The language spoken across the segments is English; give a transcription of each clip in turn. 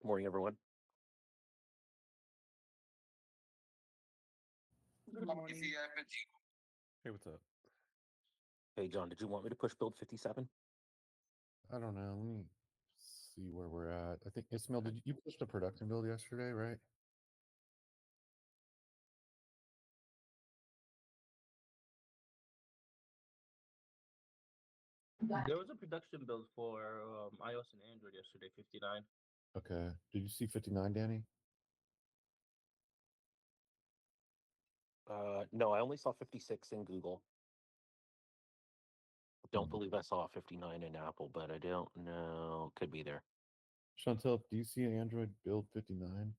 Morning, everyone. Good morning. Hey, what's up? Hey, John, did you want me to push build 57? I don't know. Let me see where we're at. I think Ismail, did you push the production build yesterday, right? There was a production build for iOS and Android yesterday, 59. Okay. Did you see 59, Danny? No, I only saw 56 in Google. Don't believe I saw 59 in Apple, but I don't know. Could be there. Chantel, do you see an Android build 59?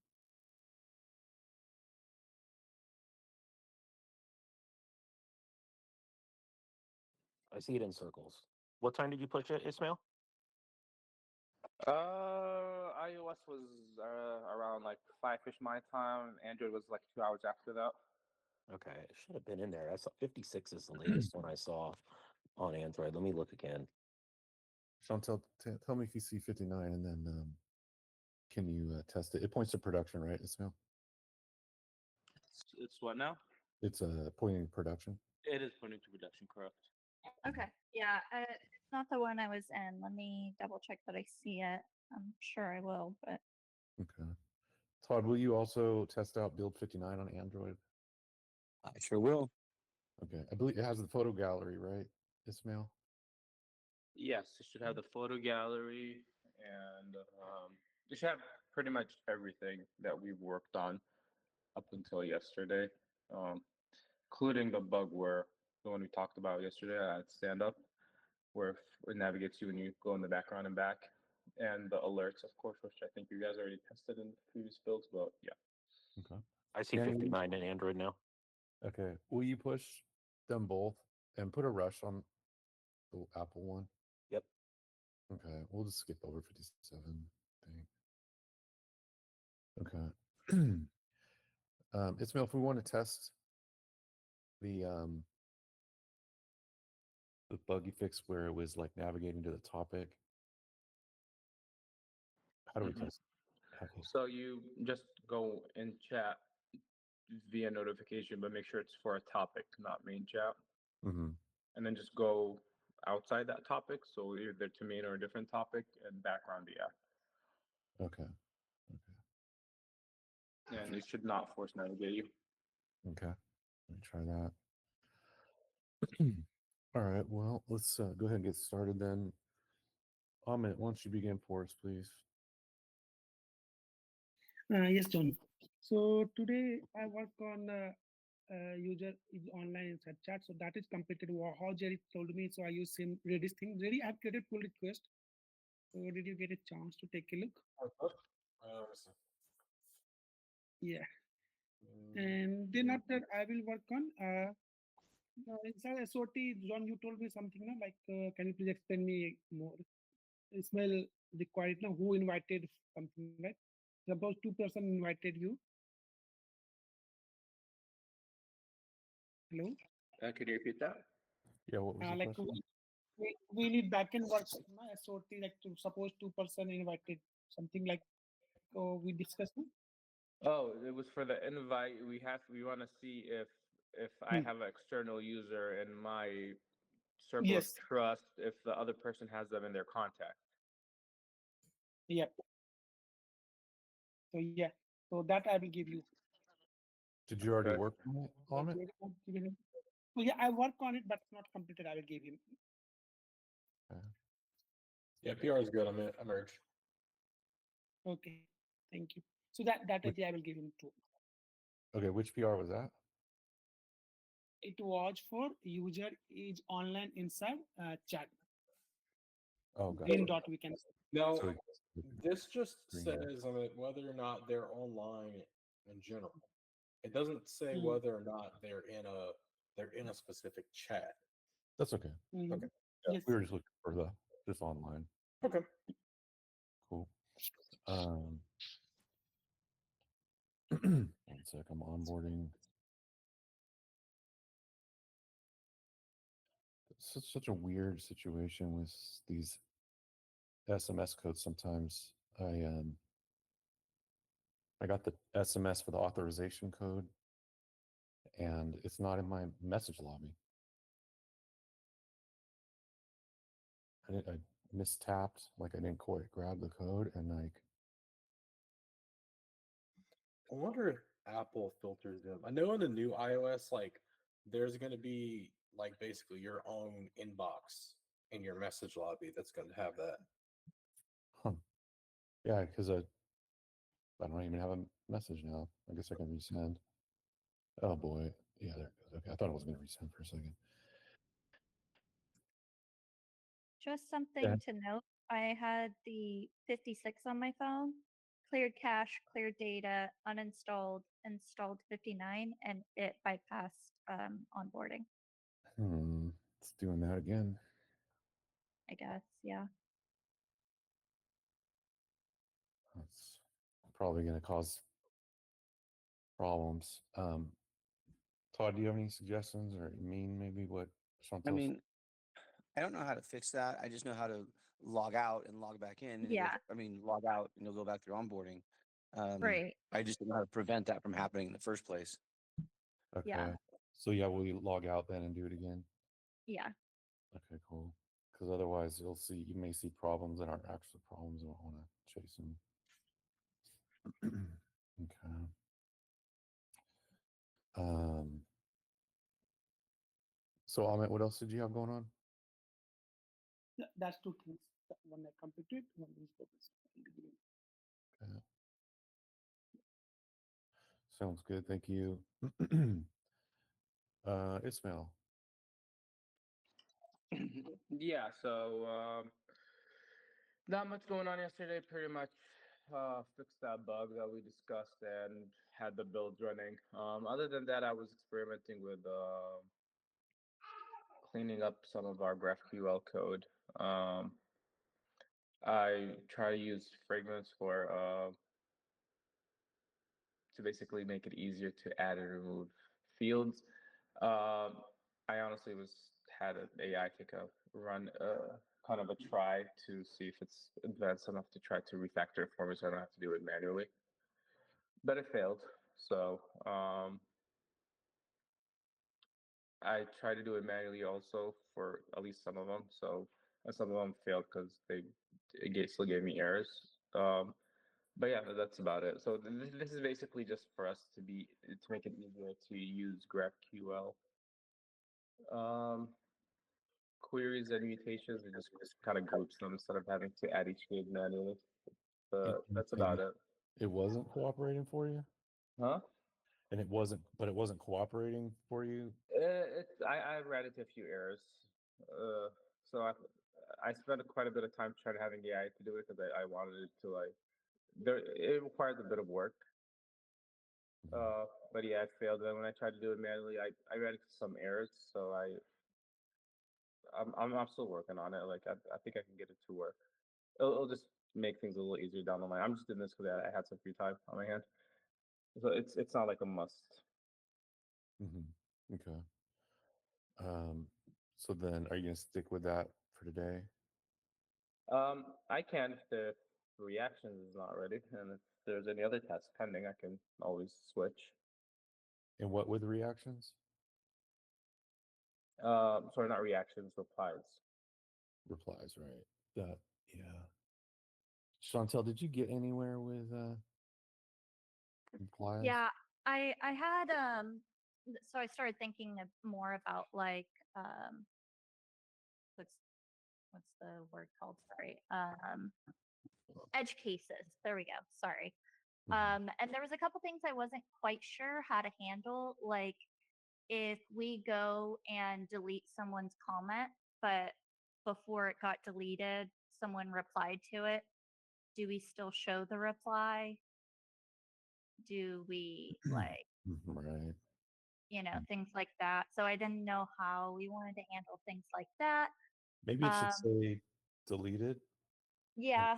I see it in Circles. What time did you push it, Ismail? iOS was around like 5-ish my time. Android was like 2 hours after that. Okay, it should have been in there. I saw 56 is the latest one I saw on Android. Let me look again. Chantel, tell me if you see 59, and then can you test it? It points to production, right, Ismail? It's what now? It's pointing to production. It is pointing to production, correct? Okay. Yeah, it's not the one I was in. Let me double check that I see it. I'm sure I will, but Okay. Todd, will you also test out build 59 on Android? I sure will. Okay. I believe it has the photo gallery, right, Ismail? Yes, it should have the photo gallery and it should have pretty much everything that we've worked on up until yesterday, including the bug where the one we talked about yesterday at Standup, where it navigates you when you go in the background and back, and the alerts, of course, which I think you guys already tested in previous builds, but yeah. Okay. I see Danny, 59 in Android now. Okay. Will you push them both and put a rush on the Apple one? Yep. Okay. We'll just skip over 57 thing. Okay. Ismail, if we want to test the bug you fixed where it was like navigating to the topic, how do we test Apple? So you just go in chat via notification, but make sure it's for a topic, not main chat. Mm-hmm. And then just go outside that topic, so either to main or a different topic, and background the app. Okay. And it should not force navigate you. Okay. Let me try that. All right. Well, let's go ahead and get started then. Amine, why don't you begin for us, please? Yes, John. So today I work on user is online inside chat. So that is completed. How Jerry told me. So I use him Redis thing. Jerry, I've created pull request. So did you get a chance to take a look? Yeah. And then after I will work on inside SOT. John, you told me something, no? Like, can you please explain me more? Ismail required, no? Who invited something, right? Suppose 2 person invited you. Hello. Could you repeat that? Yeah, what was the Like question? we need backend work, no? SOT, like to suppose 2 person invited, something like we discussed. No? Oh, it was for the invite. We want to see if I have an external user in my circle Yes. of trust, if the other person has them in their contact. Yeah. So yeah. So that I will give you. Did you already Okay. work on it? So yeah, I work on it, but it's not completed. I will give him. Yeah, PR is good. I merge. Okay. Thank you. So that I will give him too. Okay, which PR was that? It was for user is online inside chat. Oh, gotcha. Green dot we can say. Now, So this just Green says whether or not they're online in general. It doesn't say whether or not they're in a specific chat. that's okay. Okay. Yes. We were just looking for the just online. Okay. Cool. One sec, I'm onboarding. It's such a weird situation with these SMS codes sometimes. I got the SMS for the authorization code, and it's not in my message lobby. I mistapped, like I didn't quite grab the code, and like I wonder if Apple filters them. I know in the new iOS, like there's going to be like basically your own inbox in your message lobby that's going to have that. yeah, because I don't even have a message now. I guess I can resend. Oh boy, yeah, there it goes. Okay, I thought it was going to resend for a second. Just something to note. I had the 56 on my phone, cleared cache, cleared data, uninstalled, installed 59, and it bypassed onboarding, It's doing that again. I guess. Yeah. That's probably going to cause problems. Todd, do you have any suggestions, or Amine, maybe what I Chantel? mean, I don't know how to fix that. I just know how to log out and log back in. And Yeah. log out and you'll go back through onboarding. Right. I just don't know how to prevent that from happening in the first place. Okay. Yeah. So yeah, will you log out then and do it again? Yeah. Okay, cool. Because otherwise, you may see problems that aren't actual problems. You don't want to chase them. Okay. So Amit, what else did you have going on? Yeah, that's two things. One I completed, one is progress. Okay. Sounds good. Thank you. Ismail. Yeah, so not much going on yesterday. Pretty much fixed that bug that we discussed and had the builds running. Other than that, I was experimenting with cleaning up some of our GraphQL code. I try to use fragments for to basically make it easier to add and remove fields. I honestly had an AI take a run, kind of a try to see if it's advanced enough to try to refactor it for me, so I don't have to do it manually. But it failed. So I tried to do it manually also for at least some of them. So some of them failed because still gave me errors. But yeah, that's about it. So this is basically just for us to make it easier to use GraphQL queries and mutations. It just kind of groups them instead of having to add each field manually. But that's about it. It wasn't cooperating for you, Huh? and it wasn't cooperating for you. I ran into a few errors. So I spent quite a bit of time trying to having AI to do it because I wanted it to it requires a bit of work. But yeah, it failed. And when I tried to do it manually, I ran into some errors. So I'm still working on it. Like I think I can get it to work. It'll just make things a little easier down the line. I'm just doing this because I had some free time on my hand. So it's not like a must. Okay. So then, are you gonna stick with that for today? I can if the reactions is not ready, and if there's any other tasks pending, I can always switch. And what with reactions? Sorry, not reactions, replies. Replies, right? That, yeah. Chantel, did you get anywhere with replies? Yeah. I had so I started thinking more about like what's the word called? Sorry. Edge cases. There we go. Sorry. And there was a couple things I wasn't quite sure how to handle, like if we go and delete someone's comment, but before it got deleted, someone replied to it, do we still show the reply? Do we like, Right. things like that? So I didn't know how we wanted to handle things like that. Maybe it should say deleted. Yeah,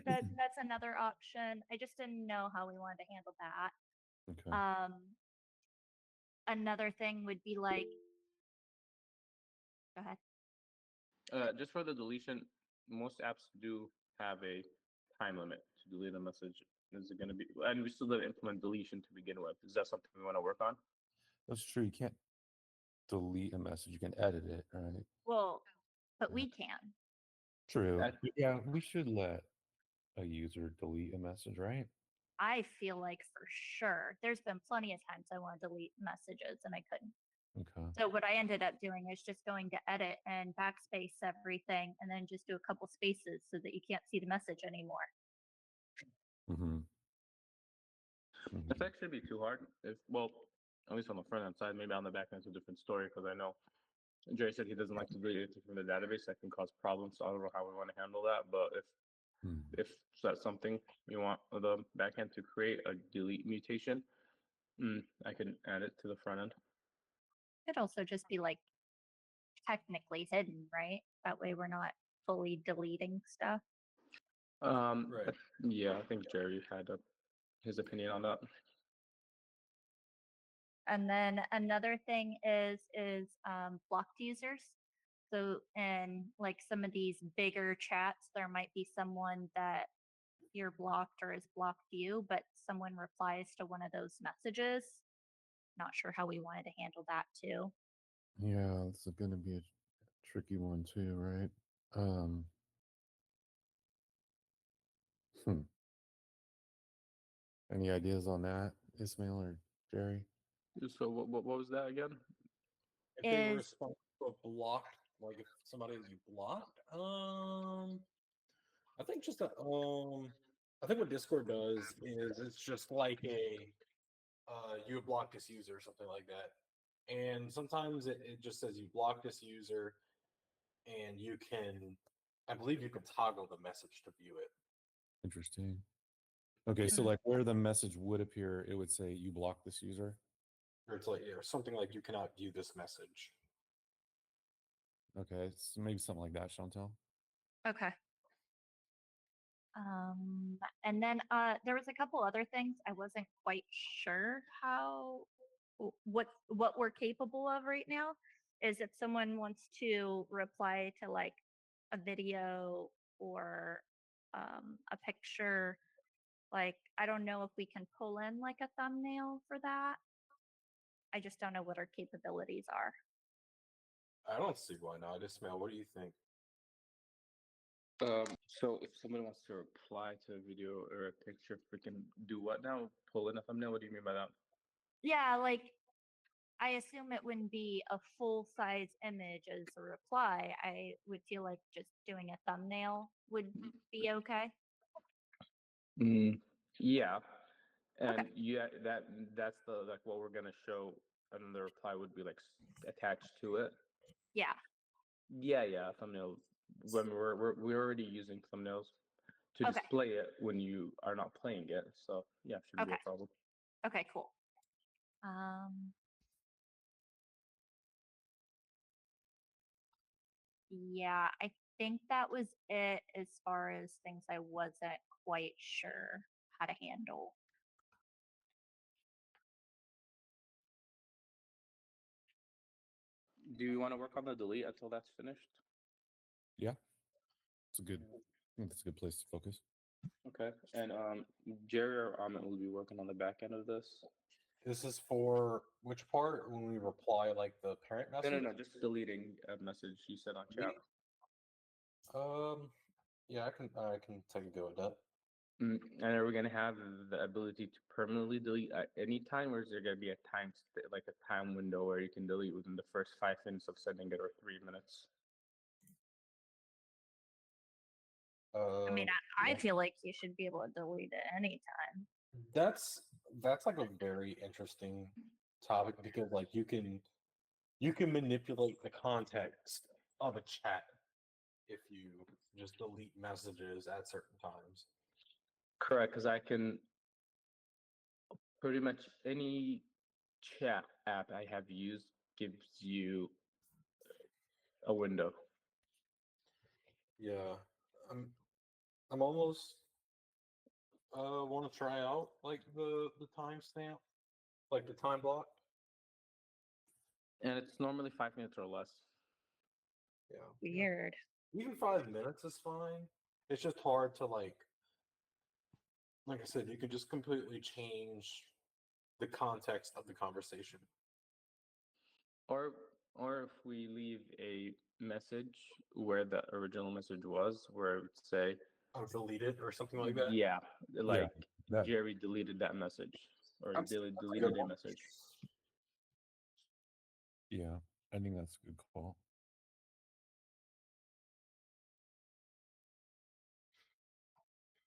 that's another option. I just didn't know how we wanted to handle that. Okay. Another thing would be like, go ahead. Just for the deletion, most apps do have a time limit to delete a message Is it going to be? And we still didn't implement deletion to begin with. Is that something we want to work on? That's true. You can't delete a message. You can edit it, right? Well, but Yeah. we can. True. I- Yeah, we should let a user delete a message, right? I feel like for sure. There's been plenty of times I want to delete messages and I couldn't. Okay. So what I ended up doing is just going to edit and backspace everything and then just do a couple spaces so that you can't see the message anymore. Mm-hmm. That's actually be too hard. If well, at least on the front end side, maybe on the back end it's a different story because I know Jerry said he doesn't like to delete anything from the database that can cause problems. So I don't know how we want to handle that. But if that's something you want the backend to create a delete mutation, I can add it to the front end. Could also just be like technically hidden, right? That way we're not fully deleting stuff. Right. Yeah, I think Jerry had his opinion on that. And then another thing is blocked users. So in like some of these bigger chats, there might be someone that you're blocked or has blocked you, but someone replies to one of those messages. Not sure how we wanted to handle that too. Yeah, it's going to be a tricky one too, right? Hmm. Any ideas on that, Ismail or Jerry? So what was that again? If they Is respond to a blocked, like if somebody is you blocked, I think just I think what Discord does is it's just like a you have blocked this user or something like that. And sometimes it just says you blocked this user and you can I believe you can toggle the message to view it. Interesting. Okay, so Mm. like where the message would appear, it would say you blocked this user. Or it's like or something like you cannot view this message. Okay, so maybe something like that, Chantel. okay. And then there was a couple other things I wasn't quite sure how what we're capable of right now. Is if someone wants to reply to like a video or a picture, like I don't know if we can pull in like a thumbnail for that. I just don't know what our capabilities are. I don't see why not. Ismail, what do you think? So if somebody wants to reply to a video or a picture, freaking do what now? Pull in a thumbnail? What do you mean by that? Yeah, like I assume it wouldn't be a full size image as a reply. I would feel like just doing a thumbnail would be okay. Yeah, and Okay. yeah, that's the like what we're gonna show, and the reply would be like attached to it. Yeah. Yeah, thumbnail. When we're already using thumbnails to Okay. display it when you are not playing it. So yeah, shouldn't be Okay. a problem. Okay, cool. Yeah, I think that was it as far as things I wasn't quite sure how to handle. Do you want to work on the delete until that's finished? Yeah, it's a good. I think that's a good place to focus. Okay, and Jerry or Amit will be working on the back end of this. This is for which part when we reply like the parent No, message? no, just deleting a message you said on chat. Yeah, I can take a go at that. And are we gonna have the ability to permanently delete at any time, or is there gonna be a like a time window where you can delete within the first 5 minutes of sending it, or 3 minutes? I mean, I Yeah. feel like you should be able to delete it anytime. That's like a very interesting topic because like you can manipulate the context of a chat if you just delete messages at certain times. Correct, because I can pretty much any chat app I have used gives you a window. Yeah. I'm almost want to try out like the timestamp, like the time block. And it's normally 5 minutes or less. Yeah. Weird. Even 5 minutes is fine. It's just hard to like like I said, you can just completely change the context of the conversation. Or if we leave a message where the original message was, where it would say, Or delete it or something like that. yeah, like that- Jerry deleted that message, or That's a deleted good a one. message. Yeah, I think that's a good call.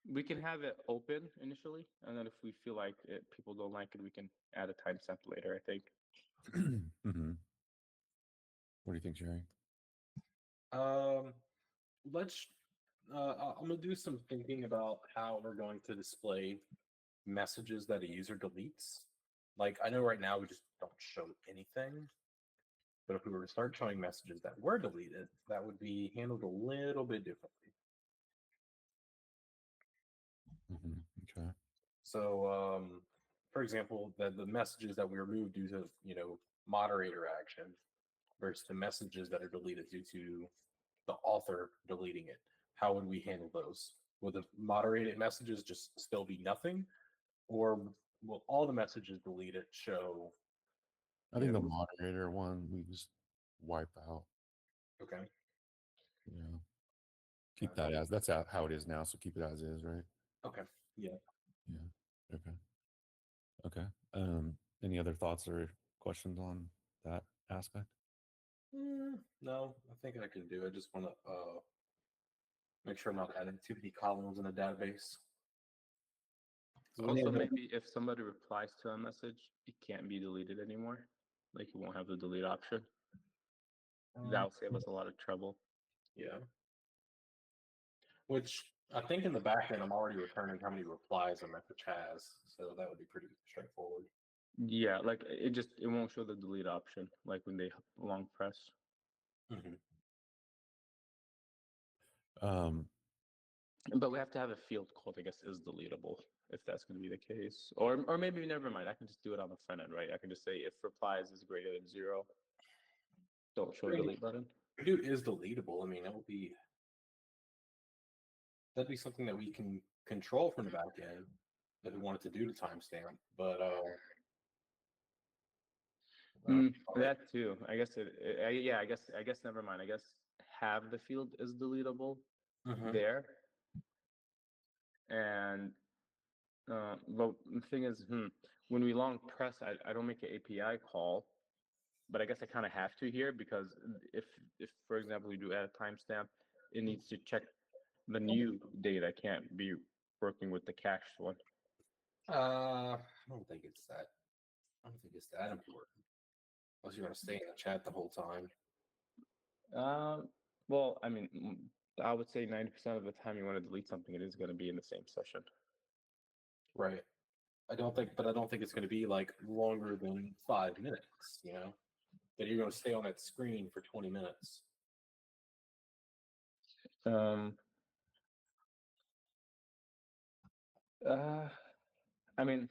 We can have it open initially, and then if we feel like people don't like it, we can add a timestamp later, I think. hmm What do you think, Jerry? Let's. I'm gonna do some thinking about how we're going to display messages that a user deletes. Like I know right now we just don't show anything, but if we were to start showing messages that were deleted, that would be handled a little bit differently. Okay. So, for example, the messages that we removed due to moderator action versus the messages that are deleted due to the author deleting it. How would we handle those? Will the moderated messages just still be nothing, or will all the messages deleted show? I think the know, moderator one we just wipe out. Okay. Yeah. Keep that as that's how it is now. So keep it as is, right? Okay. Yeah. Yeah. Okay. Okay. Any other thoughts or questions on that aspect? No, I think I can do it. I just want to make sure I'm not adding too many columns in the database. Also, maybe if somebody replies to a message, it can't be deleted anymore. Like you won't have the delete option. That'll save us a lot of trouble. Yeah. Which I think in the back end, I'm already returning how many replies a message has, so that would be pretty straightforward. Yeah, like it won't show the delete option like when they long press. Um, But we have to have a field called, I guess, is deletable if that's going to be the case. Or maybe never mind. I can just do it on the front end, right? I can just say if replies is greater than 0, don't show a delete button. Do is deletable. I mean, that'd be something that we can control from the back end if we wanted to do the timestamp. But That too. I guess yeah. I guess never mind. I guess have the field is deletable there. And but the thing is, when we long press, I don't make an API call, but I guess I kind of have to here because if for example we do add a timestamp, it needs to check the new data. Can't be working with the cached one. I don't think it's that. I don't think it's that important. Unless you're going to stay in the chat the whole time. Well, I mean, I would say 90% of the time you want to delete something, it is going to be in the same session. Right. I don't think it's going to be like longer than 5 minutes. That you're going to stay on that screen for 20 minutes. I mean,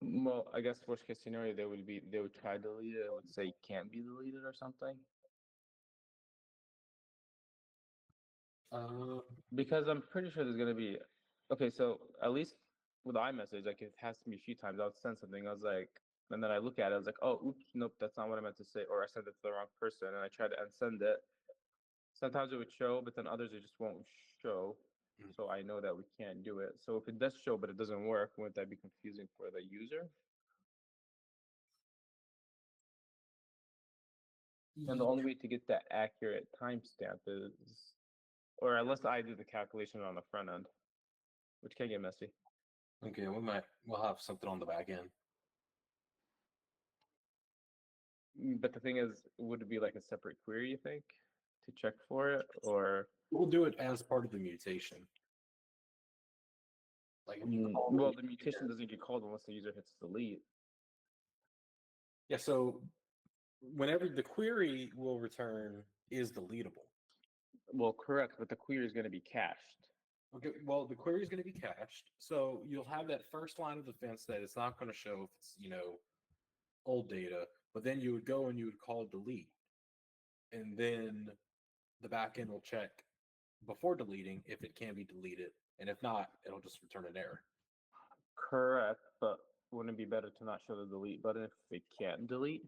well, I guess worst case scenario, they would try to delete it. It would say can't be deleted or something. Because I'm pretty sure there's gonna be, okay. So at least with iMessage, like it has to be a few times. I would send something. I was like, and then I look at it. I was like, oh, oops, nope, that's not what I meant to say, or I sent it to the wrong person, and I tried to unsend it. Sometimes it would show, but then others it just won't show. So I know that we can't do it. So if it does show, but it doesn't work, wouldn't that be confusing for the user? And the only way to get that accurate timestamp is, or unless I do the calculation on the front end, which can get messy. Okay, we'll have something on the back end. But the thing is, would it be like a separate query, you think, to check for it, or? We'll do it as part of the mutation. Like well, the mutation doesn't get called unless the user hits delete. Yeah, so whenever the query will return is deletable. Well, correct, but the query is going to be cached. Okay, well, the query is going to be cached, so you'll have that first line of defense that it's not going to show if it's old data, but then you would go and you would call delete, and then the backend will check before deleting if it can be deleted, and if not, it'll just return an error. Correct, but wouldn't it be better to not show the delete button if they can't delete?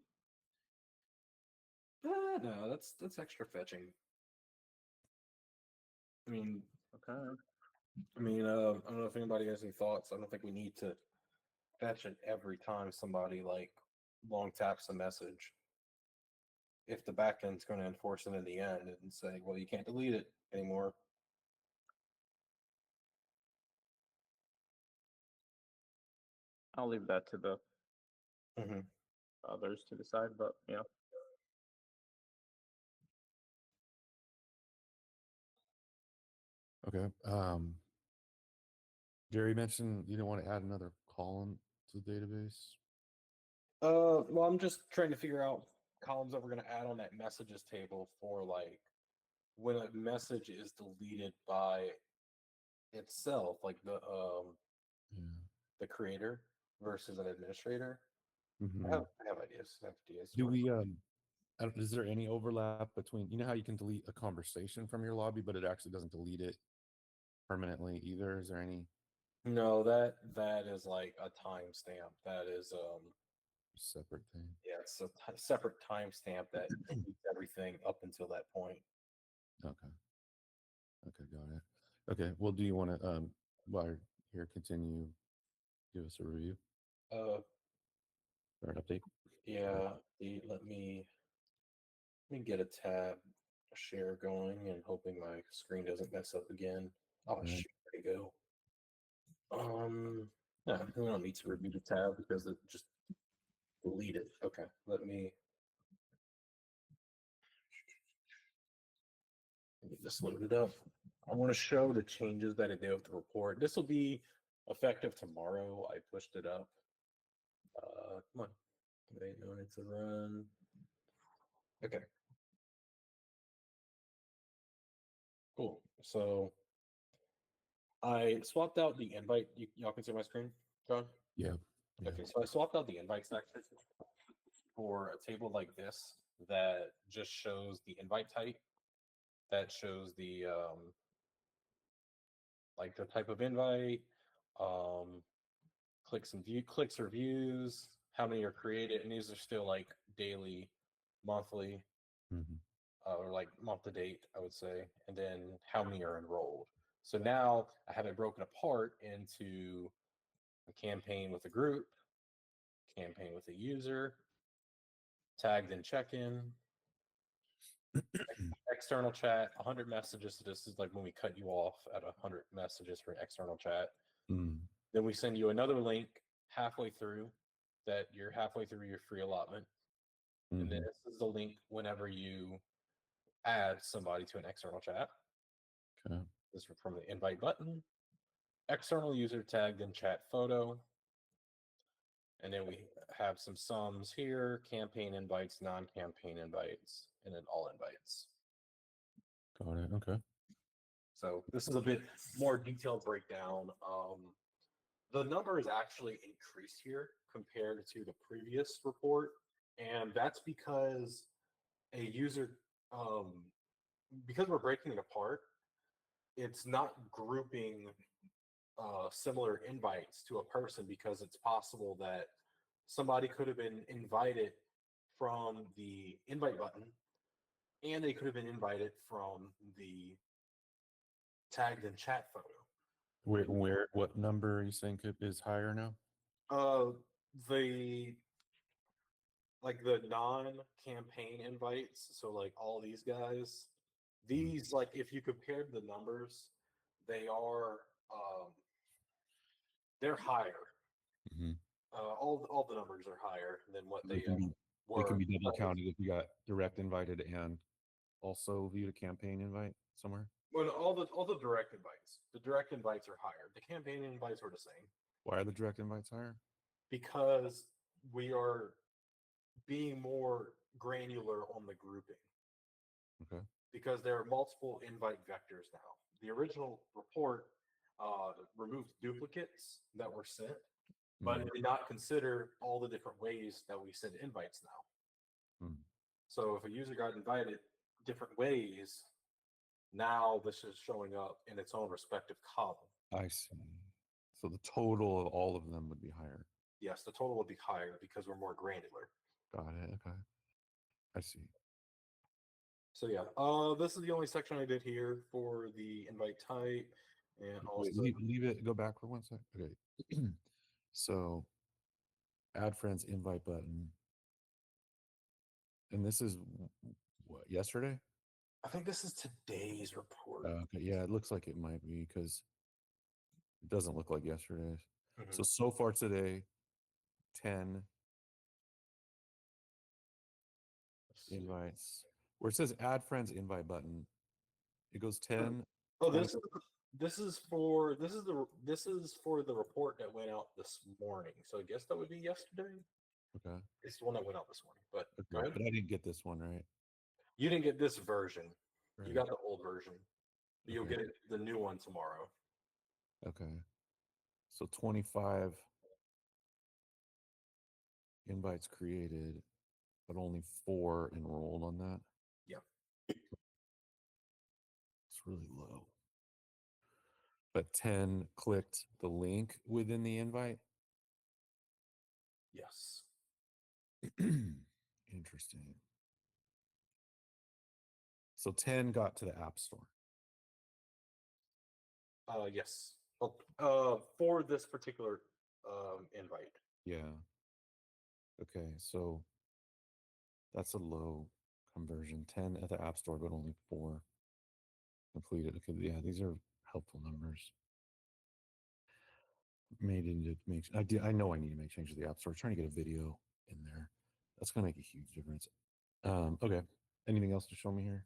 No, that's extra fetching. I mean, Okay. I don't know if anybody has any thoughts. I don't think we need to fetch it every time somebody like long taps a message. If the backend's going to enforce it in the end and say, well, you can't delete it anymore. I'll leave that to the Mm-hmm. others to decide, but yeah. Okay. Jerry mentioned you didn't want to add another column to the database. Well, I'm just trying to figure out columns that we're going to add on that messages table for like when a message is deleted by itself, like Yeah. the creator versus an administrator. Mhm. I have ideas. I have ideas. Do we is there any overlap between, you know how you can delete a conversation from your lobby, but it actually doesn't delete it permanently either? Is there any No, that is like a timestamp. That is separate thing? yeah, it's a separate timestamp that deletes everything up until that point. Okay. Okay, got it. Okay. Well, do you want to while you're here continue give us a review Uh or an update? yeah, let me get a tab share going and hoping my screen doesn't mess up again. Oh Right. shoot, there you go. No, we don't need to review the tab because it just delete it. Okay, let me get this loaded up. I want to show the changes that I did with the report. This will be effective tomorrow. I pushed it up. Come on. Wait, no, it's a run. Okay. Cool. So I swapped out the invite. Y'all can see my screen, John? Yeah. Yeah. Okay, so I swapped out the invite section for a table like this that just shows the invite type, that shows the like the type of invite, clicks or views, how many are created, and these are still like daily, monthly, Mhm. or like month to date, I would say, and then how many are enrolled. So now I have it broken apart into a campaign with a group, campaign with a user, tagged in check-in, external chat, 100 messages. So this is like when we cut you off at 100 messages for external chat. Mm. Then we send you another link halfway through that you're halfway through your free allotment. And then Mhm. this is the link whenever you add somebody to an external chat. Okay. This is from the invite button, external user tagged in chat photo. And then we have some sums here, campaign invites, non-campaign invites, and then all invites. Got it. Okay. So this is a bit more detailed breakdown. The number is actually increased here compared to the previous report. And that's because a user, because we're breaking it apart, it's not grouping similar invites to a person because it's possible that somebody could have been invited from the invite button and they could have been invited from the tagged in chat photo. What number are you saying is higher now? The non-campaign invites, so like all these guys, these like if you compared the numbers, they are they're higher. Mhm. All the numbers are higher than what They they can be were. double counted if you got direct invited and also viewed a campaign invite somewhere. Well, all the direct invites are higher. The campaign invites are the same Why are the direct invites higher? because we are being more granular on the grouping. Okay. Because there are multiple invite vectors now. The original report removed duplicates that were sent, but it did not consider all the different ways that we send invites now. Mm. So if a user got invited different ways, now this is showing up in its own respective column. I see. So the total of all of them would be higher. Yes, the total would be higher because we're more granular. Got it. Okay. I see. So yeah, this is the only section I did here for the invite type, and also Wait, leave it. Go back for 1 sec. Okay. So add friends invite button. And this is what, yesterday? I think this is today's report. Okay. Yeah, it looks like it might be because it doesn't look like yesterday's. Mhm. So far today, 10 Let's see. invites. Where it says add friends invite button, it goes 10. Oh, 20 this is for the report that went out this morning. So I guess that would be yesterday. Okay. It's the one that went out this morning. But go Okay. ahead. But I didn't get this one, right? You didn't get this version. You Right. got the old version. You'll Okay. get the new one tomorrow. Okay. So 25 invites created, but only 4 enrolled on that. Yeah. It's really low. But 10 clicked the link within the invite. Yes. Interesting. So 10 got to the App Store. Yes. For this particular invite. Yeah. Okay. So that's a low conversion. 10 at the App Store, but only 4 completed. Okay. Yeah, these are helpful numbers. I know I need to make changes to the App Store. Trying to get a video in there. That's gonna make a huge difference. Okay. Anything else to show me here?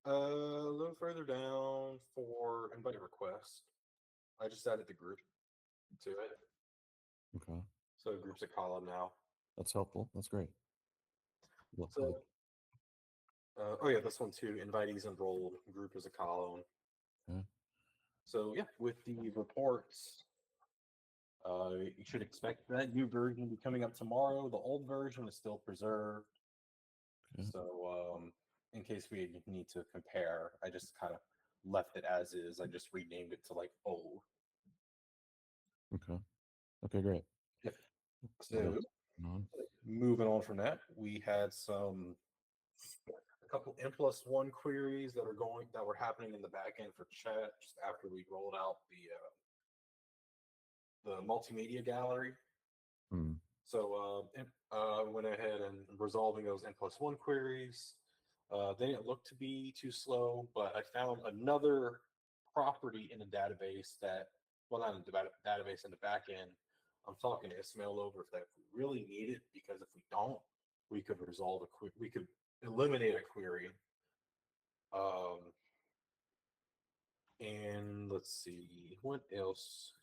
A little further down for invite request, I just added the group to it. Okay. So the group's a column now. That's helpful. That's great. So, oh yeah, this one too. Invitees enrolled. Group is a column. Okay. So yeah, with the reports, you should expect that new version to be coming up tomorrow. The old version is still preserved. Okay. So in case we need to compare, I just kind of left it as is. I just renamed it to like old. Okay. Okay, great. Yep. What else So going on? moving on from that, we had a couple N+1 queries that were happening in the back end for chat just after we rolled out the multimedia gallery. Hmm. So went ahead and resolving those N+1 queries. They didn't look to be too slow, but I found another property in the database well, not in the database, in the back end. I'm talking to Ismail over if we really need it, because if we don't, we could we could eliminate a query. And let's see, what else?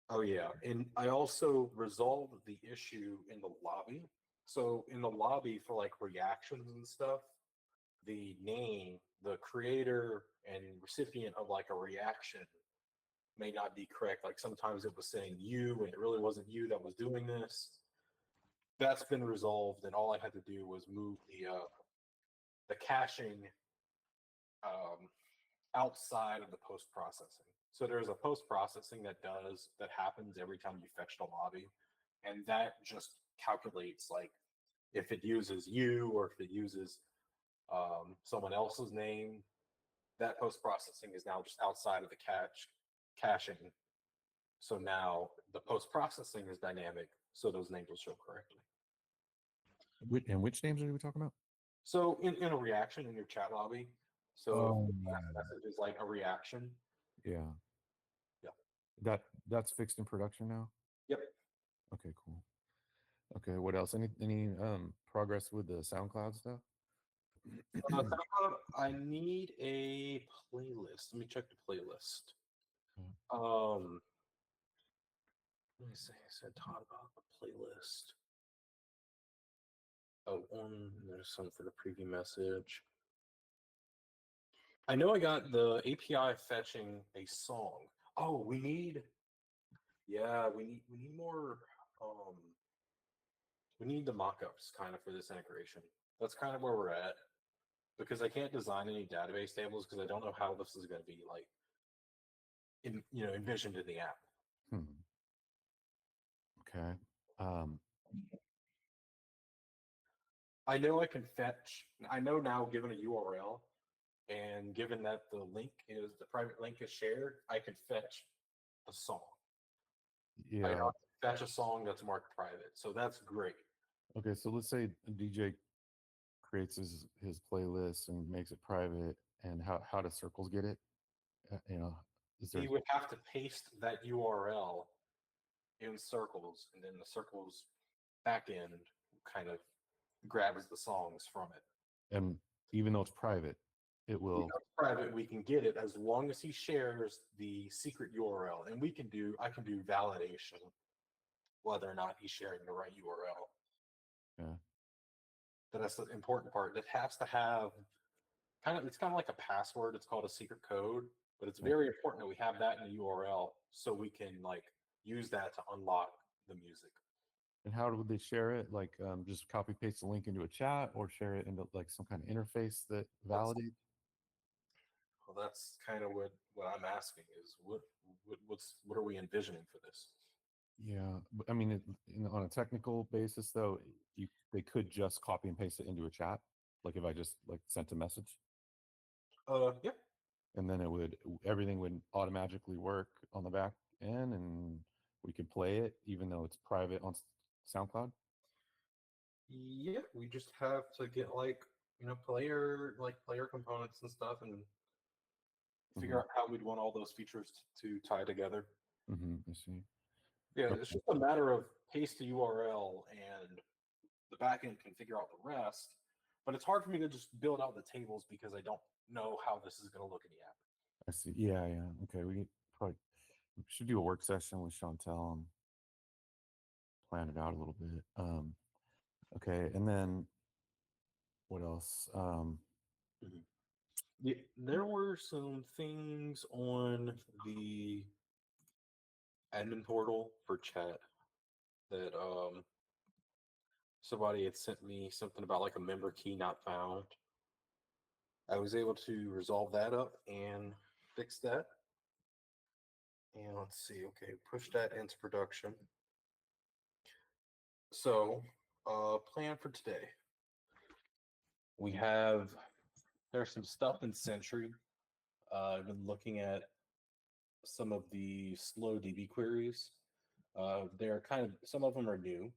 Oh yeah, and I also resolved the issue in the lobby. So in the lobby for like reactions and stuff, the name, the creator and recipient of like a reaction may not be correct. Like sometimes it was saying you and it really wasn't you that was doing this. That's been resolved, and all I had to do was move the caching outside of the post processing. So there's a post processing that happens every time you fetch the lobby, and that just calculates like if it uses you or if it uses someone else's name. That post processing is now just outside of the caching. So now the post processing is dynamic, so those names will show correctly. And which names are we talking about? So in a reaction in your chat lobby, so Oh, if the last message is like a reaction. Yeah. Yeah. That's fixed in production now? Yep. Okay, cool. Okay, what else? Any progress with the SoundCloud stuff? SoundCloud, I need a playlist. Let me check the playlist. Let me see. I said talk about the playlist. Oh, there's some for the preview message. I know I got the API fetching a song. Oh, we need more. We need the mockups kind of for this integration. That's kind of where we're at, because I can't design any database tables because I don't know how this is going to be like envisioned in the app. Okay. I know I can fetch. I know now, given a URL, and given that the private link is shared, I can fetch a song. I Yeah. can fetch a song that's marked private, so that's great. Okay. So let's say a DJ creates his playlist and makes it private, and how does Circles get it? Is there? He would have to paste that URL in Circles, and then the Circles backend kind of grabs the songs from it. And even though it's private, it will. Even though it's private, we can get it as long as he shares the secret URL, and I can do validation whether or not he's sharing the right URL. Yeah. That's the important part. It has to have it's kind of like a password. It's called a secret code, but it's very important that we have that in the URL so we can use that to unlock the music. And how would they share it? Like just copy paste the link into a chat, or share it into like some kind of interface that validates? Well, that's kind of what I'm asking is what are we envisioning for this? Yeah, but I mean, on a technical basis, though, they could just copy and paste it into a chat. Like if I just sent a message, Yeah. and then everything would automatically work on the back end, and we could play it even though it's private on SoundCloud. Yeah, we just have to get player components and stuff, and figure out how we'd want all those features to tie together. I see. Yeah, it's just a matter of paste the URL, and the backend can figure out the rest. But it's hard for me to just build out the tables because I don't know how this is going to look in the app. I see. Yeah. Okay, we should do a work session with Chantel and plan it out a little bit. Okay, and then what else? Yeah, there were some things on the admin portal for chat that somebody had sent me something about like a member key not found. I was able to resolve that up and fix that. And let's see, okay, push that into production. So, plan for today. There's some stuff in Sentry. I've been looking at some of the slow DB queries. They're some of them are new.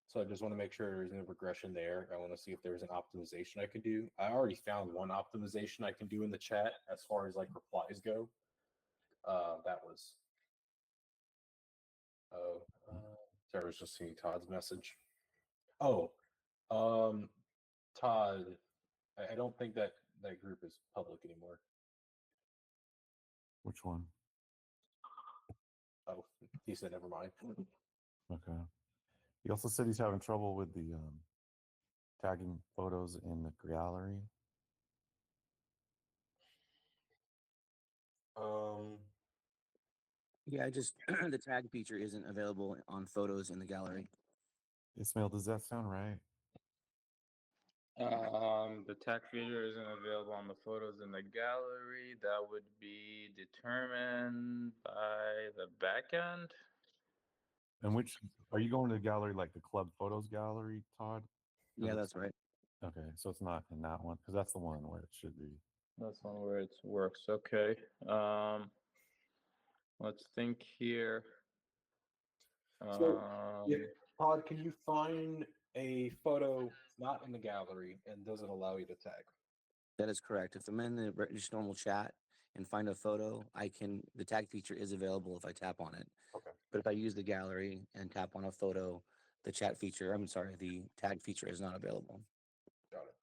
So I just want to make sure there's no regression there. I want to see if there's an optimization I can do. I already found one optimization I can do in the chat as far as replies go. Sorry, I was just seeing Todd's message. Oh, Todd, I don't think that group is public anymore. Which one? Oh, he said never mind. Okay. He also said he's having trouble with the tagging photos in the gallery. Yeah, just the tag feature isn't available on photos in the gallery. Ismail, does that sound right? The tag feature isn't available on the photos in the gallery. That would be determined by the backend. And which are you going to the gallery, like the club photos gallery, Todd? Yeah, that's right. Okay, so it's not in that one because that's the one where it should be. That's one where it works. Okay. Let's think here. Todd, can you find a photo not in the gallery and does it allow you to tag? That is correct. If I'm in the just normal chat and find a photo, the tag feature is available if I tap on it. Okay. But if I use the gallery and tap on a photo, the tag feature is not available. Got it.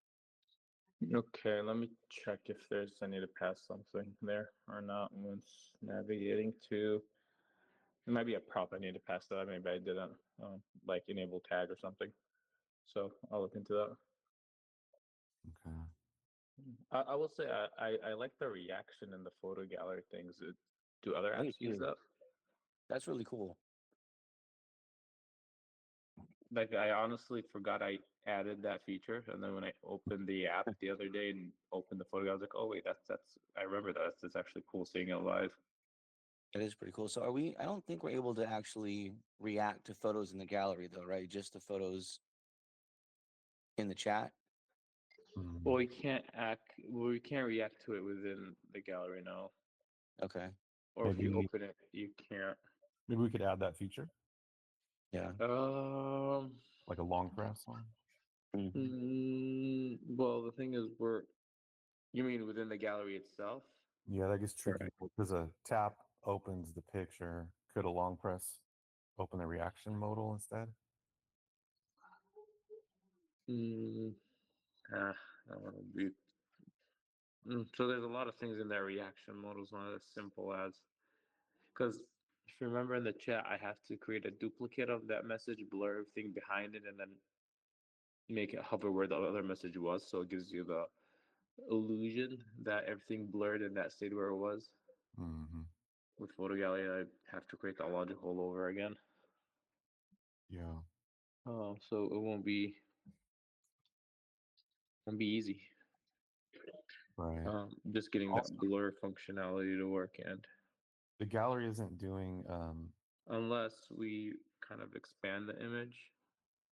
Okay, let me check if I need to pass something there or not once navigating to. It might be a prop I need to pass that. Maybe I didn't enable tag or something. So I'll look into that. Okay. I will say I like the reaction in the photo gallery things. Do other apps use that? That's really cool. I honestly forgot I added that feature, and then when I opened the app the other day and opened the photo, I was like, "Oh wait, that's I remember that. That's actually cool seeing it live." That is pretty cool. So are we? I don't think we're able to actually react to photos in the gallery, though, right? Just the photos in the chat. Mm, Well, we can't react to it within the gallery now. Okay. Or if you Maybe open it, you can't. maybe we could add that feature, Yeah. like a long press one. Well, the thing is, you mean within the gallery itself? Yeah, that gets tricky Correct. because a tap opens the picture. Could a long press open the reaction modal instead? That one would be. So there's a lot of things in that reaction mode. It's not as simple as because if you remember in the chat, I have to create a duplicate of that message, blur everything behind it, and then make it hover where the other message was, so it gives you the illusion that everything blurred and that stayed where it was. Mm-hmm. With photo gallery, I have to create that logic all over again. Yeah. So it won't be easy. Right. Just getting Also, that blur functionality to work, and the gallery isn't doing. unless we kind of expand the image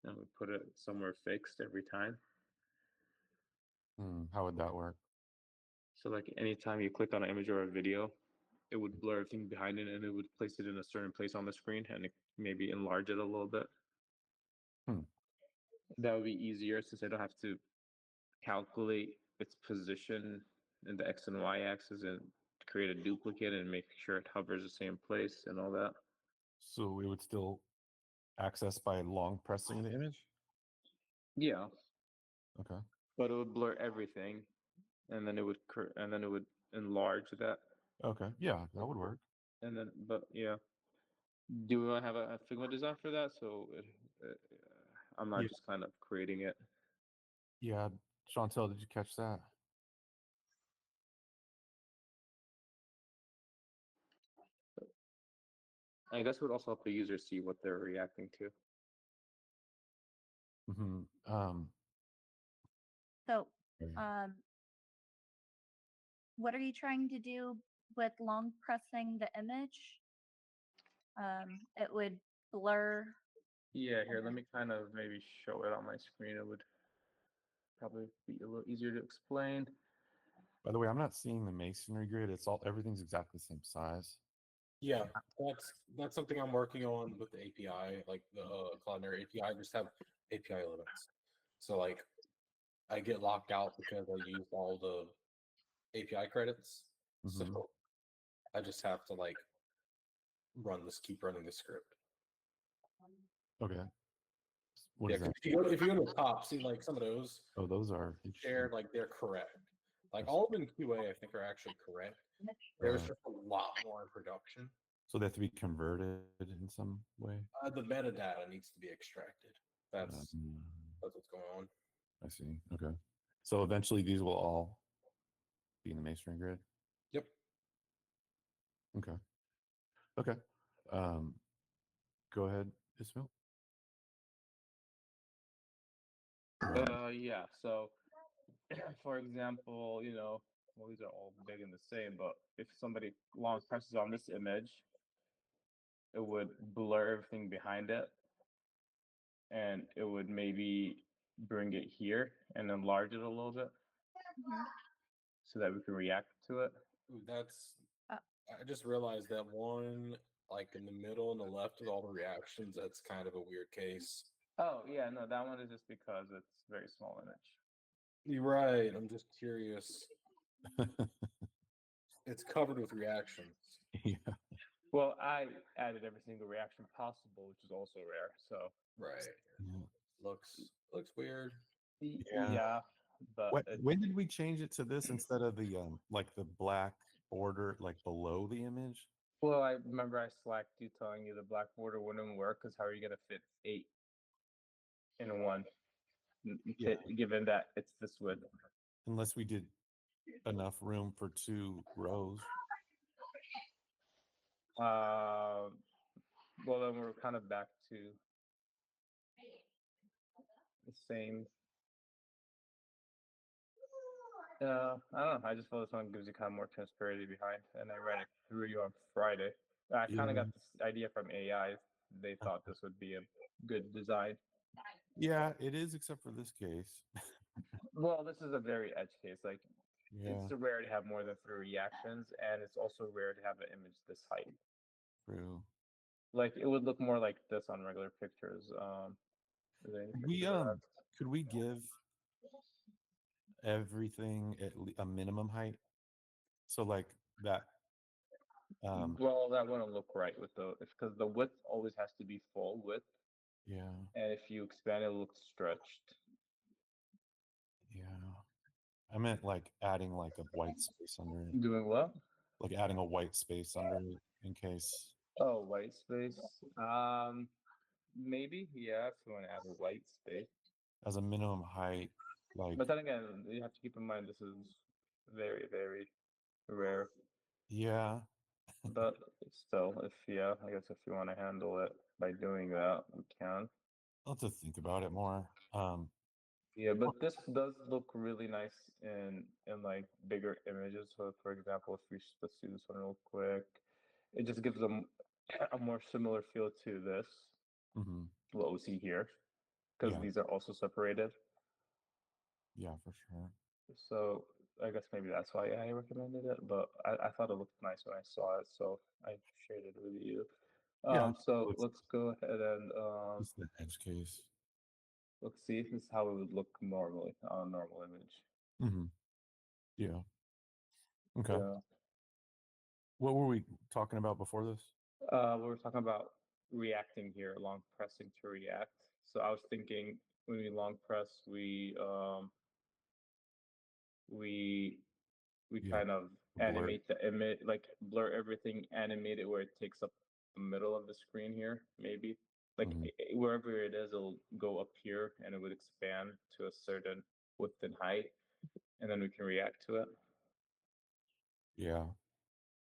and we put it somewhere fixed every time. How would that work? So like anytime you click on an image or a video, it would blur everything behind it and it would place it in a certain place on the screen and maybe enlarge it a little bit. Hmm. That would be easier since I don't have to calculate its position in the X and Y axis and create a duplicate and make sure it hovers the same place and all that. So we would still access by long pressing the image. Yeah, Okay. but it would blur everything, and then it would enlarge that, Okay. Yeah, that would work. and then yeah. Do we want to have a Figma design for that? So I'm not Yeah. just kind of creating it. Yeah. Chantel, did you catch that? I guess it would also help the user see what they're reacting to. Mm-hmm. So, Right. what are you trying to do with long pressing the image? It would blur. Yeah, here, let me kind of maybe show it on my screen. It would probably be a little easier to explain. By the way, I'm not seeing the masonry grid. Everything's exactly the same size. Yeah, that's something I'm working on with the API, like the Cloudinary API. I just have API limits, so like I get locked out because I used all the API credits. Mm-hmm. So I just have to like keep running the script. Okay. What Yeah, is 'cause that? if you go to the top, see like some of those Oh, those are shared, like they're correct. Like Yes. all of them in QA, I think are actually correct. There's Right. just a lot more in production. So they have to be converted in some way. The metadata needs to be extracted. That's Um, what's going on. I see. Okay. So eventually these will all be in the masonry grid. Yep. Okay. Okay. Go ahead, Ismail. Yeah, so for example, well, these are all big and the same, but if somebody long presses on this image, it would blur everything behind it, and it would maybe bring it here and enlarge it a little bit so that we can react to it. Ooh, that's. Uh. I just realized that one, like in the middle and the left with all the reactions, that's kind of a weird case. Oh, yeah, no, that one is just because it's a very small image. You're right. I'm just curious. It's covered with reactions. Yeah. Well, I added every single reaction possible, which is also rare. So Right. Yeah. Looks weird. yeah, but When did we change it to this instead of the like the black border like below the image? well, I remember I slacked you telling you the black border wouldn't work because how are you gonna fit 8 in one? Yeah. Given that it's this width. Unless we did enough room for 2 rows. Well, then we're kind of back to the same. I don't know. I just feel this one gives you kind of more transparency behind, and I ran it through you on Friday. I kind of Yeah. got this idea from AI. They thought this would be a good design. Yeah, it is, except for this case. Well, this is a very edge case. Like, Yeah, it's rare to have more than 3 reactions, and it's also rare to have an image this height. true. Like, it would look more like this on regular pictures. Is there any We pictures of that? could we give everything a minimum height? So like that. Well, that wouldn't look right with because the width always has to be full width, Yeah, and if you expand it, it looks stretched. yeah. I meant like adding like a white space under it, Doing what? like adding a white space under it in case Oh, white space. Maybe, yeah, if you want to add a white space. as a minimum height. Like, But then again, you have to keep in mind this is very, very rare. yeah, But still, I guess if you want to handle it by doing that, we can. I'll have to think about it more. Yeah, but this does look really nice in like bigger images. So, for example, if let's do this one real quick, it just gives them a more similar feel to this, hmm what we see here, because Yeah, these are also separated. yeah, for sure. So I guess maybe that's why I recommended it. But I thought it looked nice when I saw it, so I shared it with you. Yeah, So let's go ahead and it's the edge case. let's see if this is how it would look normally on a normal image. hmm Yeah. Okay. Yeah. What were we talking about before this? We were talking about reacting here, long pressing to react. So I was thinking when we long press, we Yeah, kind of blur. animate the image, like blur everything, animate it where it takes up the middle of the screen here, maybe. Like Mhm. wherever it is, it'll go up here and it would expand to a certain width and height, and then we can react to it. Yeah.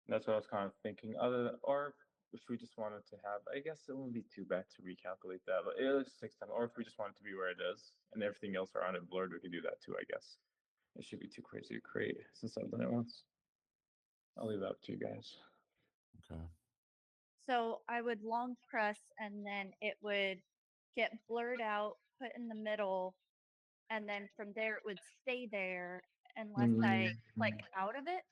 That's what I was kind of thinking. Or if we just wanted to have, I guess it wouldn't be too bad to recalculate that, but it just takes time. Or if we just want it to be where it is and everything else around it blurred, we can do that too, I guess. It should be too crazy to create since I've done it once. I'll leave that up to you guys. Okay. So I would long press and then it would get blurred out, put in the middle, and then from there it would stay there unless I click out of it.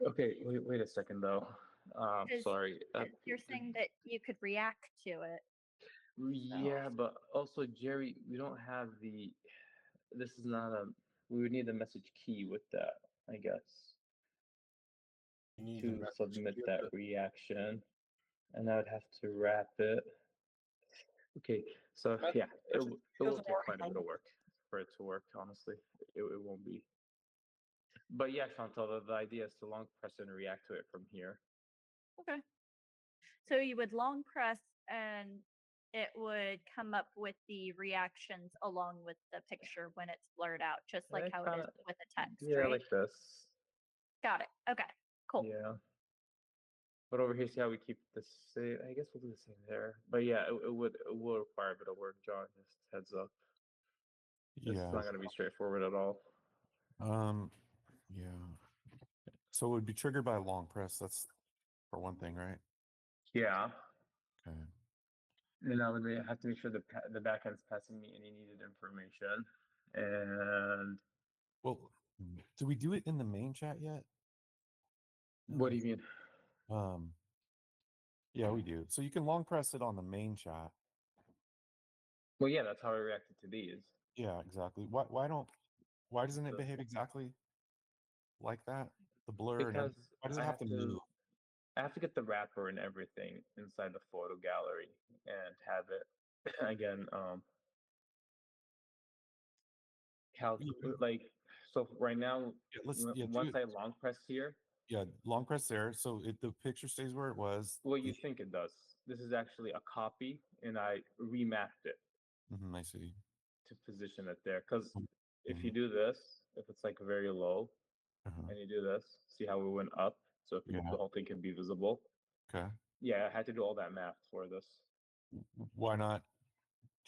Okay, wait a second though. Because Sorry. you're saying that you could react to it. Yeah, but also Jerry, we don't have this is not we would need a message key with that, I guess, You need to submit that reaction, and I would have to wrap it. Okay, so yeah, it will take quite a bit of work for it to work, honestly. It won't be. But yeah, Chantal, the idea is to long press and react to it from here. Okay. So you would long press and it would come up with the reactions along with the picture when it's blurred out, just like how it is with the text, Yeah, right? like this. Got it. Okay, cool. Yeah. But over here, see how we keep the same? I guess we'll do the same there. But yeah, it will require a bit of work, John. Just heads up. It's Yeah. not going to be straightforward at all. Yeah. So it would be triggered by a long press. That's for one thing, right? Yeah. Okay. And I would have to make sure the backend's passing me any needed information. And Well, do we do it in the main chat yet? what do you mean? Yeah, we do. So you can long press it on the main chat. Well, yeah, that's how I reacted to these. Yeah, exactly. Why doesn't it behave exactly like that? The blur and Because why does it I have to move? I have to get the wrapper and everything inside the photo gallery and have it again. Like so right now. Once I long press here. Yeah, long press there, so the picture stays where it was. Well, you think it does. This is actually a copy, and I remapped it. I see. To position it there, because if you do this, if it's like very low, and you do this, see how we went up, so if the whole thing can be visible. Okay. Yeah, I had to do all that math for this. Why not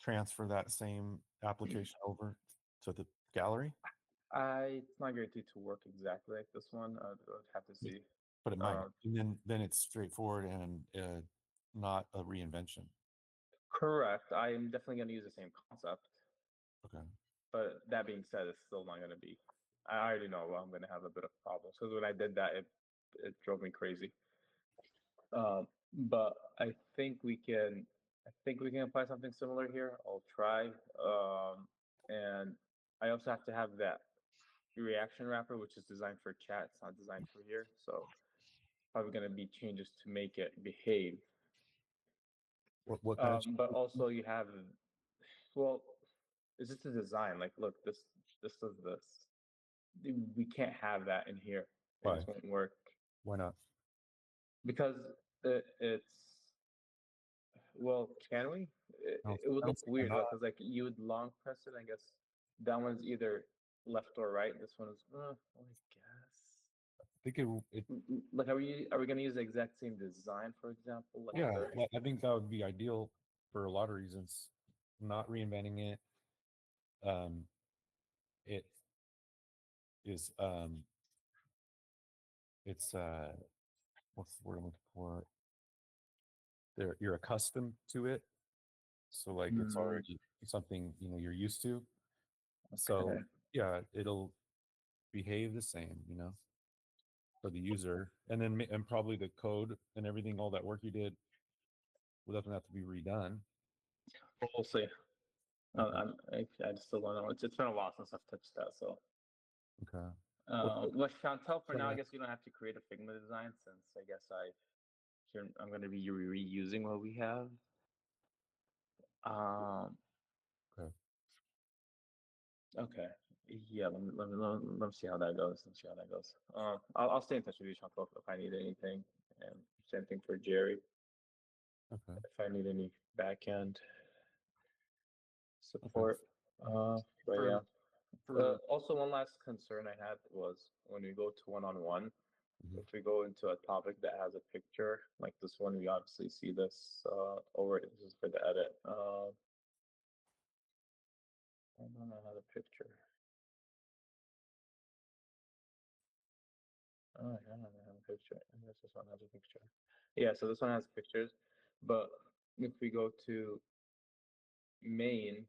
transfer that same application over to the gallery? It's not guaranteed to work exactly like this one. I would have to see. But it might, Uh, and then it's straightforward and not a reinvention. Correct. I am definitely going to use the same concept, Okay. but that being said, it's still not going to be. I already know I'm going to have a bit of problems because when I did that, it drove me crazy. But I think we can apply something similar here. I'll try. And I also have to have that reaction wrapper, which is designed for chat. It's not designed for here. So probably going to be changes to make it behave. What kind of But also you have, well, it's just a design. Like, look, this does this. We can't have that in here. It Why? just won't work Why not? because it's well, can we? It would I look don't see why weird not. because like you would long press it. I guess that one's either left or right. This one is, I guess. I think it Like, are we gonna use the exact same design, for example? Like yeah, the, I think that would be ideal for a lot of reasons. Not reinventing it. It is it's what's the word I'm looking for? You're accustomed to it. So like it's Hmm, already something, you're used to. So okay. yeah, it'll behave the same, for the user. And then and probably the code and everything, all that work you did doesn't have to be redone. We'll see. Okay. I just still don't know. It's been a while since I've touched that. So, Okay. Well, but Chantel, for now, I uh, guess you don't have to create a Figma design since I guess I'm going to be reusing what we have. Um, okay. okay. Yeah, let me see how that goes. Let me see how that goes. I'll stay in touch with you, Chantal, if I need anything. And same thing for Jerry. Okay. If I need any back end Okay. support. But For yeah. for Also, one last concern I had was when we go to one-on-one, Mhm. if we go into a topic that has a picture, like this one, we obviously see this over. This is for the edit. I don't know how the picture. Oh, yeah, I don't have a picture. I guess this one has a picture. Yeah, so this one has pictures, but if we go to main,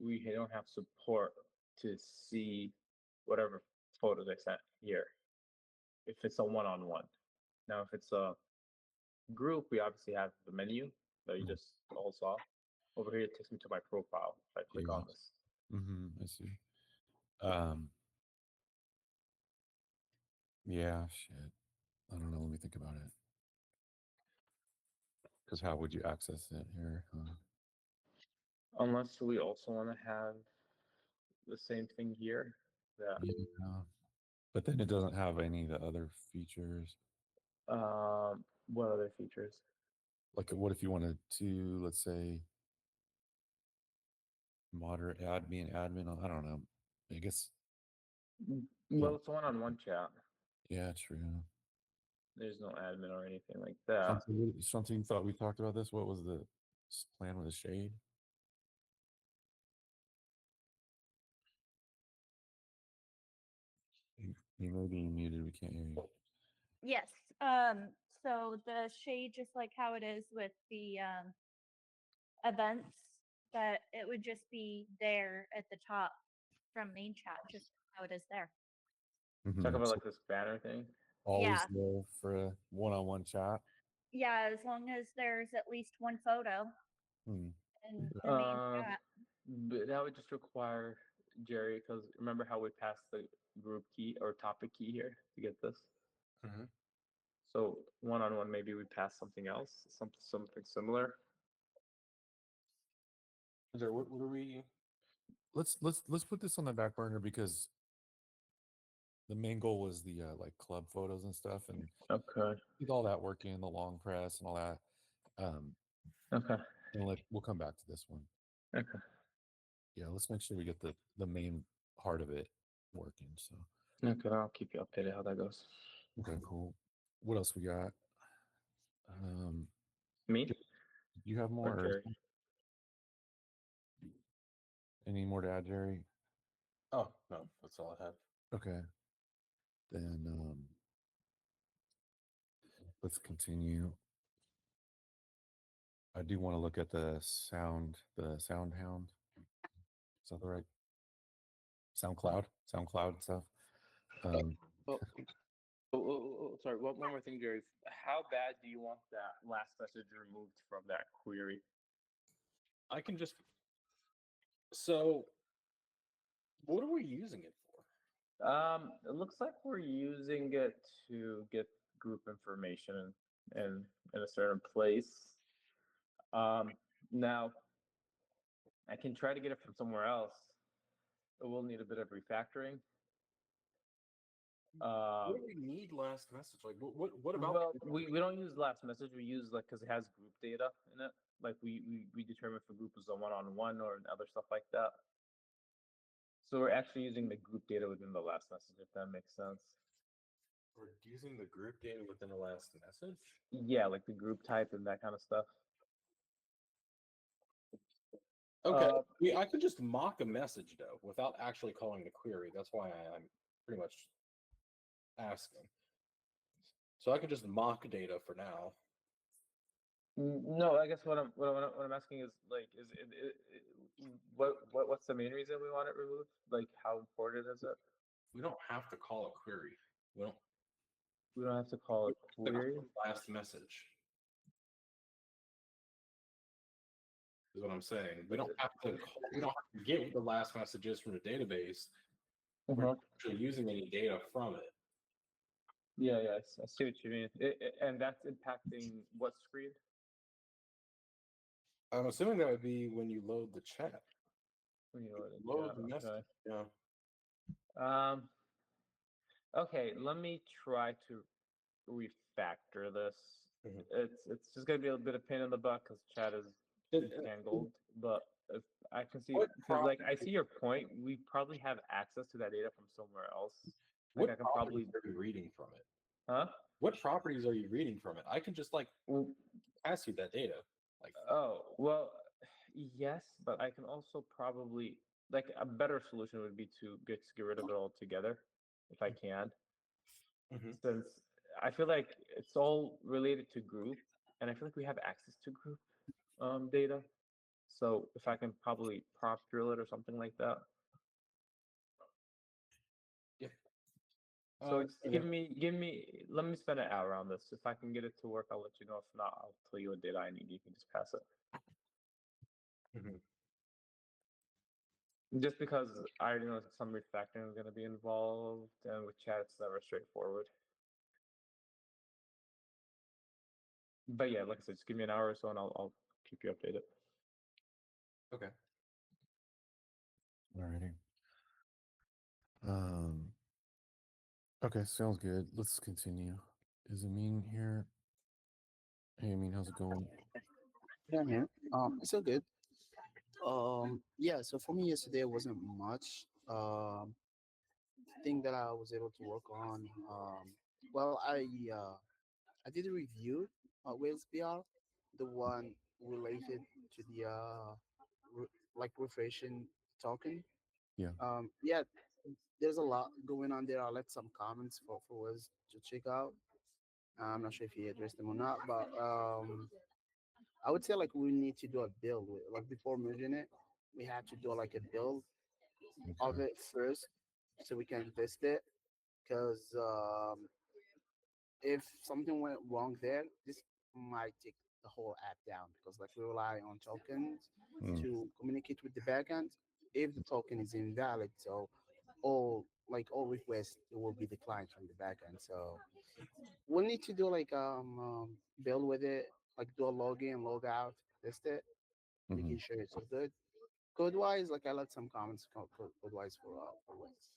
we don't have support to see whatever photos I sent here. If it's a one-on-one. Now, if it's a group, we obviously have the menu that you Mhm. just all saw. Over here, it takes me to my profile if I click Yeah. on this. I see. Um. Yeah. Shit. I don't know. Let me think about it. Because how would you access it here? Unless we also want to have the same thing here. That Yeah. But then it doesn't have any of the other features. what other features? Like, what if you wanted to, let's say, moderate be an admin? I don't know. I guess. Well, Can't. it's a one-on-one chat. Yeah. True. There's no admin or anything like that. Something you thought we talked about this. What was the plan with the shade? You may be muted. We can't hear you. Yes. So the shade, just like how it is with the events, that it would just be there at the top from main chat, just how it is there. Talk about So like this banner thing. always Yeah. there for a one-on-one chat. Yeah, as long as there's at least one photo Hmm. in the main Um, chat. but that would just require Jerry, because remember how we passed the group key or topic key here to get this. Mhm. So one-on-one, maybe we pass something else, something similar. What are we? Let's put this on the back burner because the main goal was the like club photos and stuff, and Okay. with all that working, the long press and all that. Okay. And we'll come back to this one. Okay. Yeah, let's make sure we get the main part of it working. So Okay. I'll keep you updated how that goes. okay, cool. What else we got? Me Do you have more? or Or Jerry? any more to add, Jerry? Oh no, that's all I have. Okay. Then let's continue. I do want to look at the sound hound. Is that the right SoundCloud stuff? Oh, sorry. One more thing, Jerry. How bad do you want that last message removed from that query? I can just. So, what are we using it for? It looks like we're using it to get group information in a certain place. Now I can try to get it from somewhere else. It will need a bit of refactoring. What do we need last message? Like, what about? Well, we don't use last message. We use like because it has group data in it. Like we determine if a group is a one-on-one or other stuff like that. So we're actually using the group data within the last message, if that makes sense. We're using the group data within the last message. Yeah, like the group type and that kind of stuff. Okay, I could just mock a message though without actually calling the query. That's why I'm pretty much asking. So I could just mock data for now. No, I guess what I'm asking is like, what's the main reason we want it removed? Like, how important is it? We don't have to call a query. We don't have to call it query. Last message is what I'm saying. We don't have to. We don't have to get the last messages from the database. We're not actually using any data from it. Yeah, I see what you mean. And that's impacting what screen? I'm assuming that would be when you load the chat. When you Load the message. Okay. Yeah. Okay, let me try to refactor this. Mhm. It's just gonna be a bit of pain in the butt because chat is tangled. But if I can see, What because like I see your point. We probably have access to that data from somewhere else. Like What I can properties probably are you reading from it? Huh? What properties are you reading from it? I can just like pass you that data. Like, Oh, well, yes, but I can also probably like a better solution would be to get rid of it altogether if I can. Since I feel like it's all related to group, and I feel like we have access to group data. So if I can probably prop drill it or something like that. yeah. So just give me, let me spend an hour on this. If I can get it to work, I'll let you know. If not, I'll tell you what data I need. You can just pass it. Just because I already know some refactoring is going to be involved, and with chat, it's never straightforward. But yeah, like I said, just give me an hour or so, and I'll keep you updated. Okay. Alrighty. Okay, sounds good. Let's continue. Is Amine here? Hey, Amine, how's it going? Yeah, man. It's all good. Yeah. So for me yesterday wasn't much. Thing that I was able to work on. Well, I did a review with PR, the one related to the like refreshing token. Yeah. Yeah. There's a lot going on there. I left some comments for us to check out. I'm not sure if you addressed them or not, but I would say like we need to do a build with, like before merging it, we have to do like a build of Okay. it first so we can test it. Because if something went wrong there, this might take the whole app down because like we rely on tokens to communicate with the backend. If the token is invalid, so all requests it will be declined from the backend. So we'll need to do like build with it, like do a login, log out, test it, Mm-hmm. making sure it's all good. Code wise, like I left some comments code wise for Wes.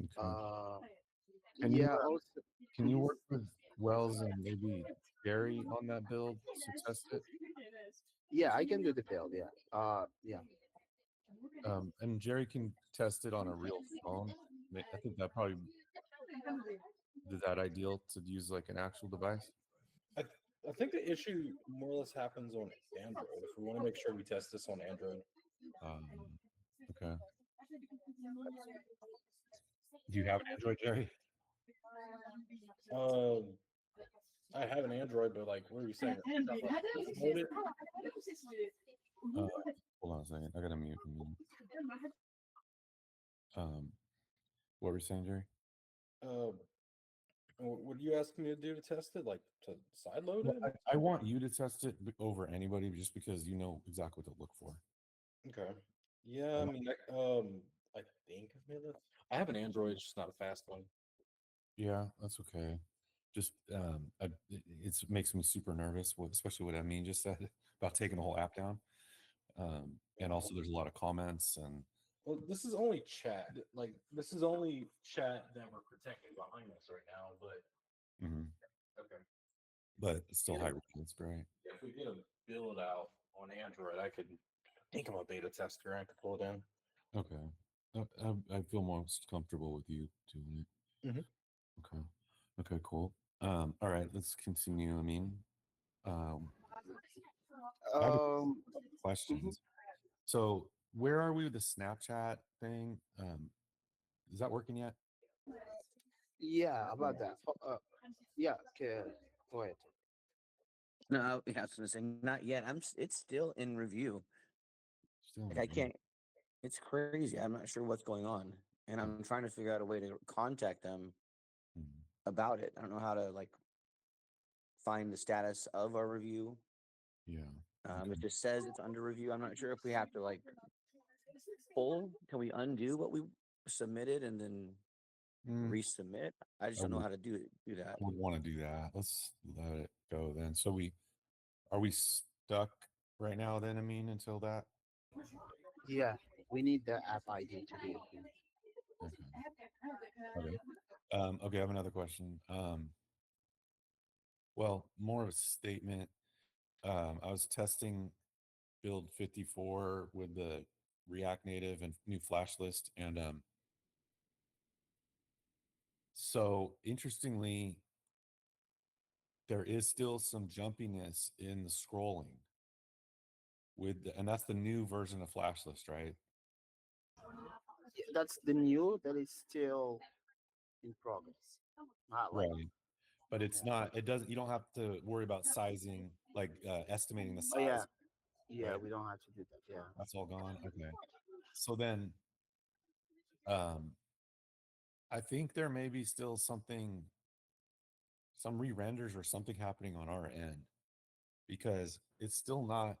Okay. Uh, yeah. Also, Can you work with Wells and maybe Gary on that build to test it? yeah, I can do the build. Yeah. Yeah. And Jerry can test it on a real phone. I think that probably is that ideal to use like an actual device. I think the issue more or less happens on Android. If we want to make sure we test this on Android. Okay. Do you have an Android, Jerry? I have an Android, but like, what are you saying? Upload it? Hold on a second. I gotta mute him. What were you saying, Jerry? What are you asking me to do to test it? Like to sideload Well, it? I want you to test it over anybody just because you know exactly what to look for. Okay. Yeah, I mean, I think I've made that. I have an Android, it's just not a fast one. Yeah, that's okay. Just it makes me super nervous, especially what Amine just said about taking the whole app down. And also, there's a lot of comments and. Well, this is only chat. Like, this is only chat that we're protecting behind us right now. But okay, But it's still high response, right? if we get a build out on Android, I think I'm a beta tester. I could pull it down. Okay. I feel most comfortable with you doing it. Okay. Okay, cool. All right, let's continue. I mean, I have a couple questions. So where are we with the Snapchat thing? Is that working yet? Yeah, about that. Yeah, okay. Go ahead. No, yeah, I was gonna say not yet. It's still in review. Still in Like I review. can't. It's crazy. I'm not sure what's going on, and I'm trying to figure out a way to contact them about it. I don't know how to like find the status of our review. Yeah. It just says it's under review. I'm not sure if we have to like pull. Can we undo what we submitted and then resubmit? I just don't know how to do that. I would want to do that. Let's let it go then. So are we stuck right now then, Amine, until that? Yeah, we need the app ID to be open. Okay. Okay, I have another question. Well, more of a statement. I was testing build 54 with the React Native and new Flash list, and so interestingly, there is still some jumpiness in the scrolling and that's the new version of Flash list, right? Yeah, that's the new that is still in progress. Not like Right. But it's not. It doesn't. You don't have to worry about sizing, like estimating the oh yeah, size. yeah, Right. we don't have to do that. Yeah. That's all gone. Okay. So then, um, I think there may be still some re-renders or something happening on our end because it's still not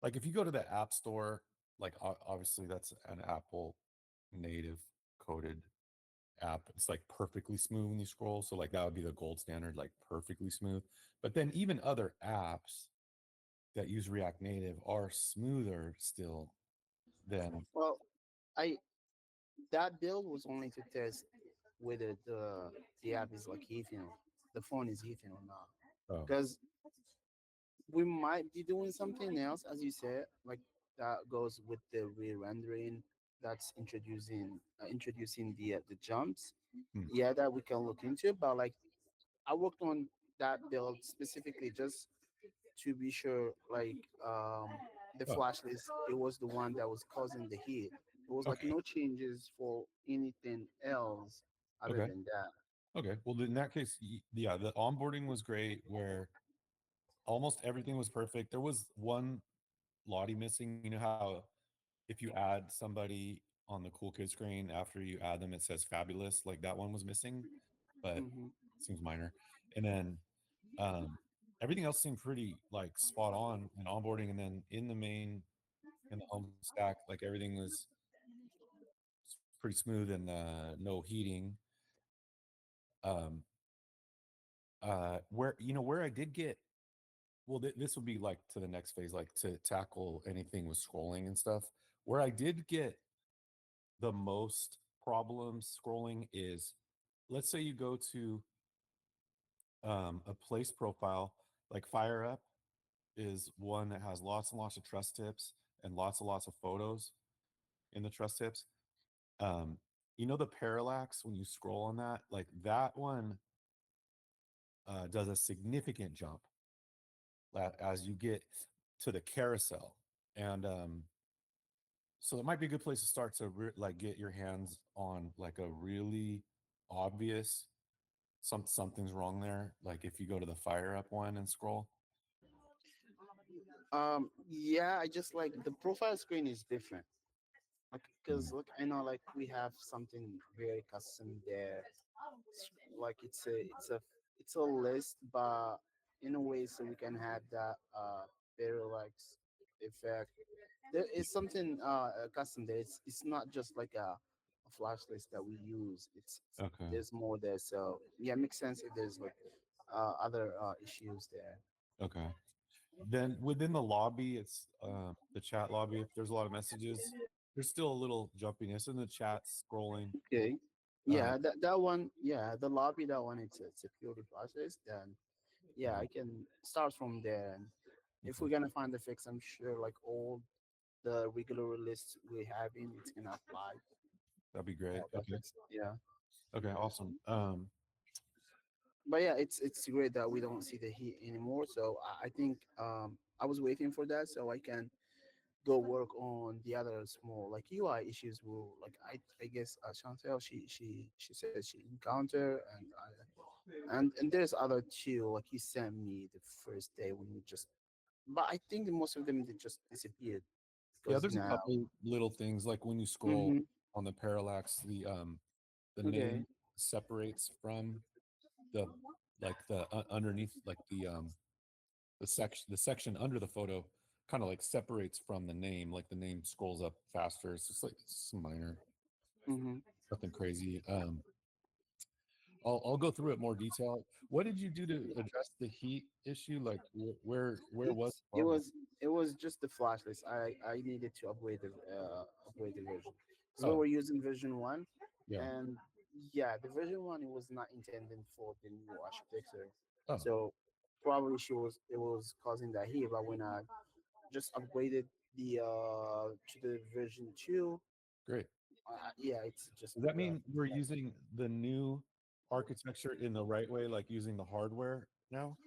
like if you go to the App Store, like obviously that's an Apple native coded app. It's like perfectly smooth when you scroll. So like that would be the gold standard, like perfectly smooth. But then even other apps that use React Native are smoother still than. Well, I that build was only to test whether the app is like heating, the phone is heating or not. Oh, Because we might be doing something else, as you said, like that goes with the re-rendering. That's introducing the jumps. hmm. Yeah, that we can look into. But like, I worked on that build specifically just to be sure, like the Oh, flash list, it was the one that was causing the heat. It was like okay. no changes for anything else other Okay. than that. Okay. Well, in that case, yeah, the onboarding was great where almost everything was perfect. There was one Lottie missing. You know how if you add somebody on the cool kid screen after you add them, it says fabulous. Like that one was missing, but it Hmm. seems minor. And then um, everything else seemed pretty like spot on in onboarding. And then in the home stack, like everything was pretty smooth and no heating. Um, where I did get well, this would be like to the next phase, like to tackle anything with scrolling and stuff. Where I did get the most problems scrolling is, let's say you go to a place profile, like Fire Up is one that has lots and lots of trust tips and lots of photos in the trust tips. Um, the parallax when you scroll on that, like that one does a significant jump as you get to the carousel. And so it might be a good place to start to like get your hands on like a really obvious something's wrong there. Like if you go to the fire up one and scroll. Yeah, I just like the profile screen is different. Like, because Mm. look, I know like we have something very custom there. Like it's a list, but in a way so we can have that parallax effect. There is something custom there. It's not just like a flash list that we use. Okay. There's more there. So yeah, it makes sense if there's like other issues there. Okay. Then within the lobby, it's the chat lobby. If there's a lot of messages, there's still a little jumpiness in the chat scrolling. Okay. Uh, Yeah, that one. Yeah, the lobby. That one. It's a security process. Then yeah, I can start from there. And if okay. we're gonna find the fix, I'm sure like all the regular lists we have in, it's gonna apply. That'd be great. That Okay. fix. Yeah. Okay. Awesome. But yeah, it's great that we don't see the heat anymore. So I think I was waiting for that so I can go work on the other small like UI issues. Will like I guess Chantel she said she encountered and there's other two like you sent me the first day when you just. But I think most of them they just disappeared Yeah, because there's a now. couple little things like when you scroll Hmm. on the parallax, the Okay. name separates from the underneath like the section under the photo kind of like separates from the name, like the name scrolls up faster. It's just like some minor, Hmm. nothing crazy. I'll go through it more detail. What did you do to address the heat issue? Like where was It's the problem? it was just the flash list. I needed to upgrade the version. So Oh, we're using version one, yeah. and yeah, the version one it was not intended for the new architecture. Oh, So probably she was it was causing that here. But when I just upgraded the to the version two, great. yeah, it's just Does that mean we're using the new architecture in the right way, like using the hardware now?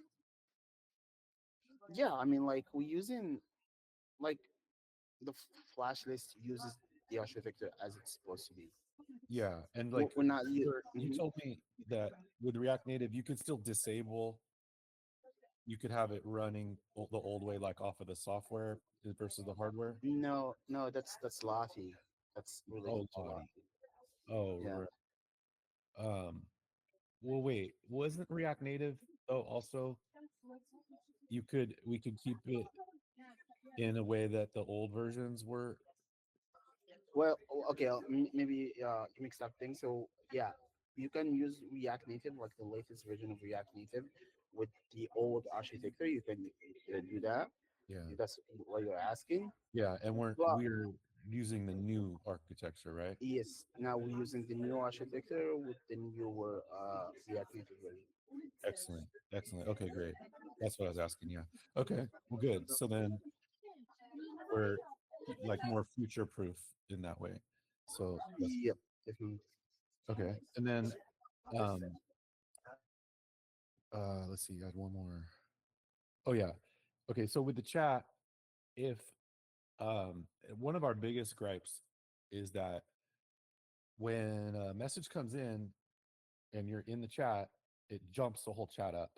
yeah. I mean, like we're using like the flash list uses the architecture as it's supposed to be. Yeah, and like We're not you. you told me that with React Native you could still disable, you could have it running the old way, like off of the software versus the hardware. No, that's Lottie. That's Oh, related to body. Lottie. Oh, Yeah. right. Um, well, wait, wasn't React Native though also we could keep it in a way that the old versions were? Well, okay, maybe you mixed up things. So yeah, you can use React Native, like the latest version of React Native, with the old architecture. You can do that. Yeah, If that's what you're asking. yeah, and But we're using the new architecture, right? yes, now we're using the new architecture with the newer React Native version. Excellent, excellent. Okay, great. That's what I was asking. Yeah. Okay. Well, good. So then we're like more future proof in that way. So that's Yep, definitely. okay. And then um let's see, I had one more. Oh yeah. Okay, so with the chat, if one of our biggest gripes is that when a message comes in and you're in the chat, it jumps the whole chat up.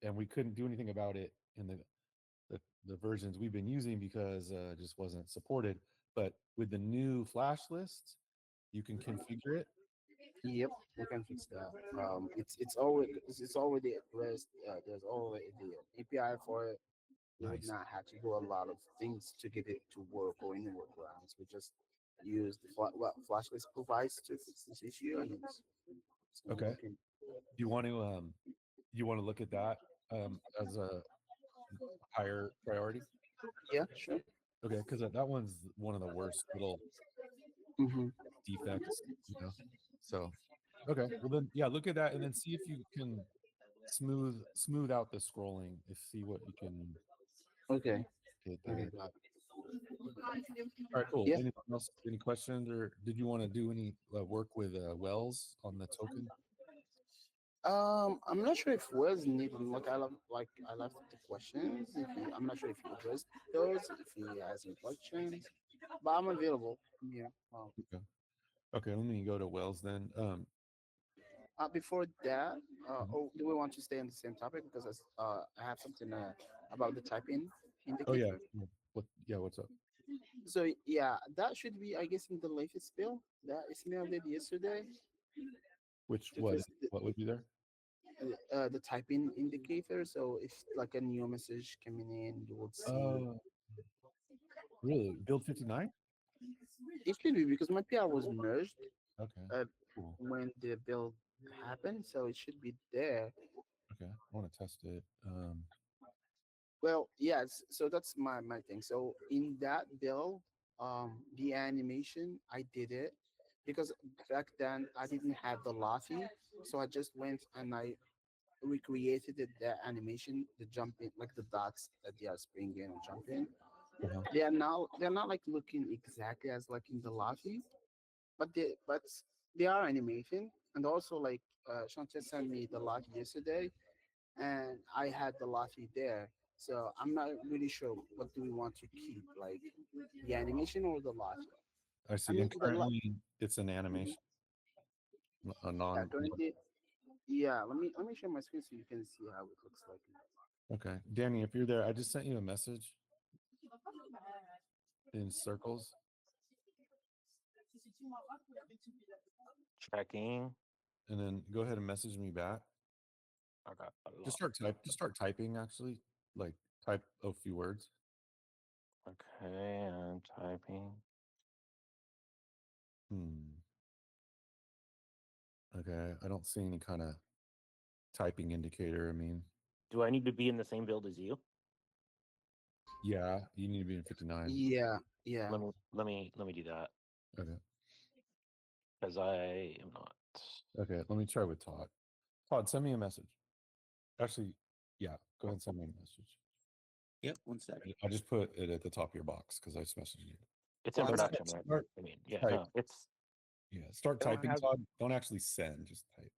And we couldn't do anything about it in the, the versions we've been using because it just wasn't supported. But with the new flash list, you can configure it. Yep, we can fix that. It's already addressed. There's already the API for it. We would Nice. not have to do a lot of things to get it to work or any workarounds. We just use what Flashlist provides to fix this issue, and it's gonna Okay. work. In. You want to look at that as a higher priority? Yeah, sure. Okay, because that one's one of the worst little Hmm. defects, you know. So, okay, well then, yeah, look at that and then see if you can smooth out the scrolling. If see what you can Okay. get Okay. there. All right, cool. Yeah. Anything else? Any questions, or did you want to do any work with Wells on the token? I'm not sure if Wes need I left the questions. I'm not sure if he addressed those. If he has any questions, but I'm available. Yeah. Okay. Okay, let me go to Wells then. Before that, or do we want to stay on the same topic? Because I have something about the typing Oh yeah. indicator. What? Yeah. What's up? So yeah, that should be, I guess, in the latest bill that is mailed it yesterday. Which Because what would be there? the typing indicator. So if like a new message coming in, you will see. Really? Build 59? It should be because my PR was merged Okay. uh, Cool. when the build happened, so it should be there. Okay. I want to test it. Well, yes. So that's my thing. So in that build, the animation I did it because back then I didn't have the Laffy, so I just went and I recreated the animation, the jumping, like the dots that they are springing and jumping. Uh-huh. They're not like looking exactly as like in the Laffy, but they are animation. And also like Shantia sent me the Laffy yesterday, and I had the Laffy there. So I'm not really sure what do we want to keep, like the animation or the Laffy. I I see. mean, And currently it's an animation, a non. currently, yeah. Let me share my screen so you can see how it looks like. Okay. Danny, if you're there, I just sent you a message in Circles. Checking. And then go ahead and message me back. Okay. Just start typing actually. Like type a few words. Okay, I'm typing. Okay. I don't see any kind of typing indicator. I mean, Do I need to be in the same build as you? yeah, you need to be in 59. Yeah, yeah. Let me do that Okay. because I am not. Okay. Let me try with Todd. Todd, send me a message. Actually, yeah, go ahead and send me a message. Yep, 1 second. I just put it at the top of your box because I just messaged you. It's in Well, production, right? Start, I mean, yeah, type. no, it's. Yeah, start I don't typing, have- Todd. Don't actually send, just type.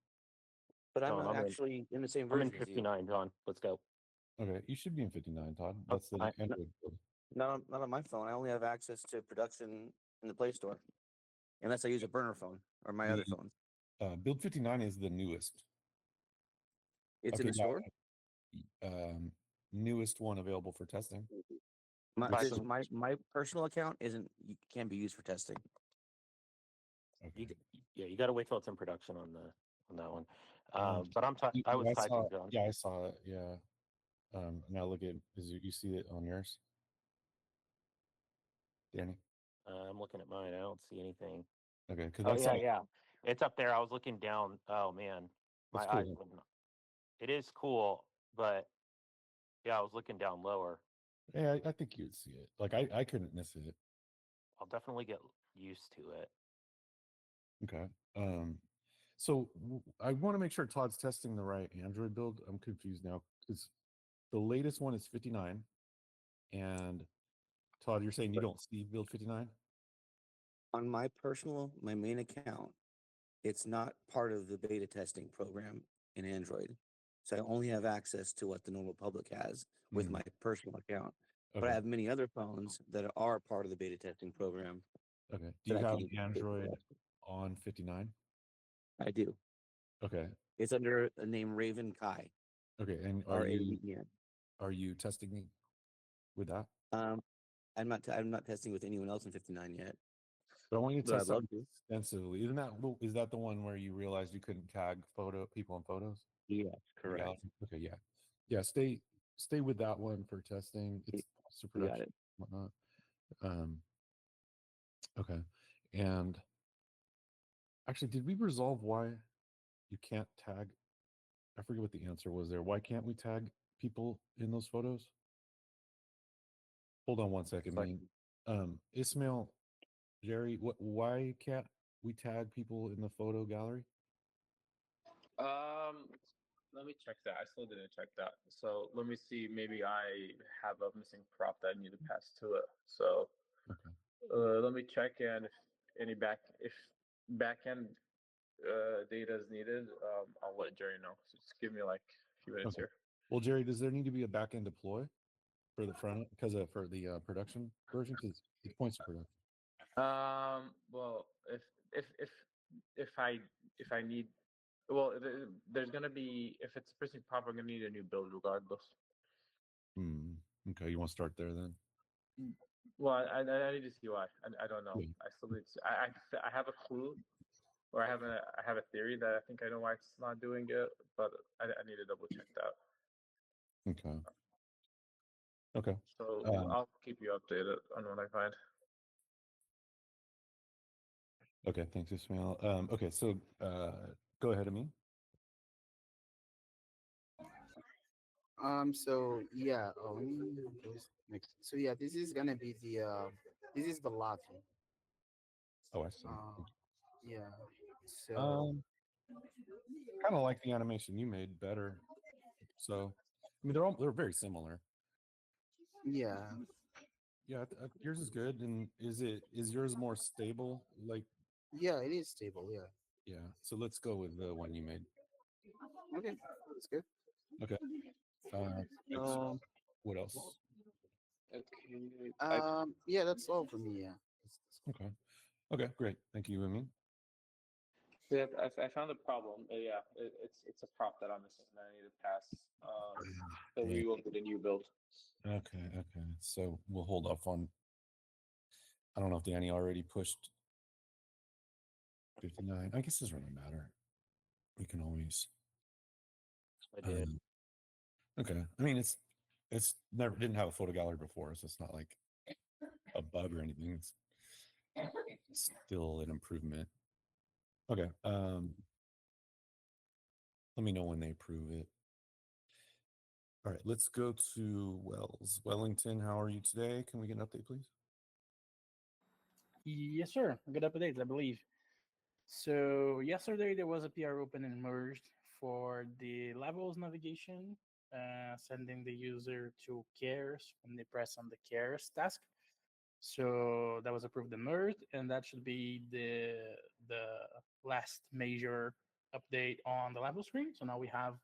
But I'm John, not I'm in. actually in the same I'm in version as you. 59, John. Let's go. Okay, you should be in 59, Todd. That's the I- Android code. Not on my phone. I only have access to production in the Play Store, unless I use a burner phone or my other phone. Build 59 is the newest. It's in the store. Newest one available for testing. My personal account can't be used for testing. Okay. You got to wait till it's in production on that one. But I was typing, John. Yeah, I saw it. Yeah. Now look at you see it on yours, Danny? I'm looking at mine. I don't see anything. Okay, because Oh yeah, it's up there. I was looking down. Oh man, my That's eyes cool. wouldn't. It is cool, but yeah, I was looking down lower. Yeah, I think you'd see it. Like I couldn't miss it. I'll definitely get used to it. Okay. So I want to make sure Todd's testing the right Android build. I'm confused now because the latest one is 59, and Todd, you're saying you don't see build 59? On my main account, it's not part of the beta testing program in Android. So I only have access to what the normal public has with my personal account. But I have many other phones that are part of the beta testing program. Okay. Do you have Android on 59? I do. Okay. It's under the name Raven Kai. Okay. And are you testing with that? I'm not testing with anyone else in 59 yet. But I want you to test I'd love something to. extensively. Is that the one where you realized you couldn't tag people in photos? Yes, correct. Okay, yeah. Yeah, stay with that one for testing. It's super You got it. whatnot. Okay. And actually, did we resolve why you can't tag? I forget what the answer was there. Why can't we tag people in those photos? Hold on one second, Ismail, Jerry, why can't we tag people in the photo gallery? Let me check that. I still didn't check that. So let me see. Maybe I have a missing prop that I need to pass to it. So let me check, and if backend data is needed, I'll let Jerry know. So just give me like a few minutes here. Well, Jerry, does there need to be a backend deploy for the front because for the production version? Because it points to production. Well, if I need Well, there's gonna be, if it's pressing prop, we're gonna need a new build regardless. Okay, you want to start there then? Well, I need to see why. I don't know. Yeah. I still need to, I have a clue, or I have a theory that I think I know why it's not doing it, but I need to double check that. Okay. Okay. So Um, I'll keep you updated on what I find. Okay, thanks, Ismail. Okay, so go ahead, Amine. So yeah, let me go next. So yeah, this is gonna be this is the lottery. Oh, I see. Yeah. So Um, kind of like the animation you made better. So, I mean, they're very similar. yeah, Yeah, yours is good. And is yours more stable? Like, yeah, it is stable. Yeah. yeah. So let's go with the one you made. Okay, that's good. Okay. Right, so what else? Okay. Yeah, that's all for me. Yeah. Okay. Okay, great. Thank you, Amine. Yeah, I found a problem. Yeah, it's a prop that I'm missing that I need to pass. So we will need a new build. Okay, okay. So we'll hold off on. I don't know if Danny already pushed 59. I guess it doesn't really matter. We can always. I did. Okay. I mean, it's never didn't have a photo gallery before, so it's not like a bug or anything. It's still an improvement. Okay. Let me know when they approve it. All right, let's go to Wellington, how are you today? Can we get an update, please? Yes, sir. Good updates, I believe. So yesterday there was a PR open and merged for the levels navigation, sending the user to cares when they press on the cares task. So that was approved and merged, and that should be the last major update on the level screen. So now we have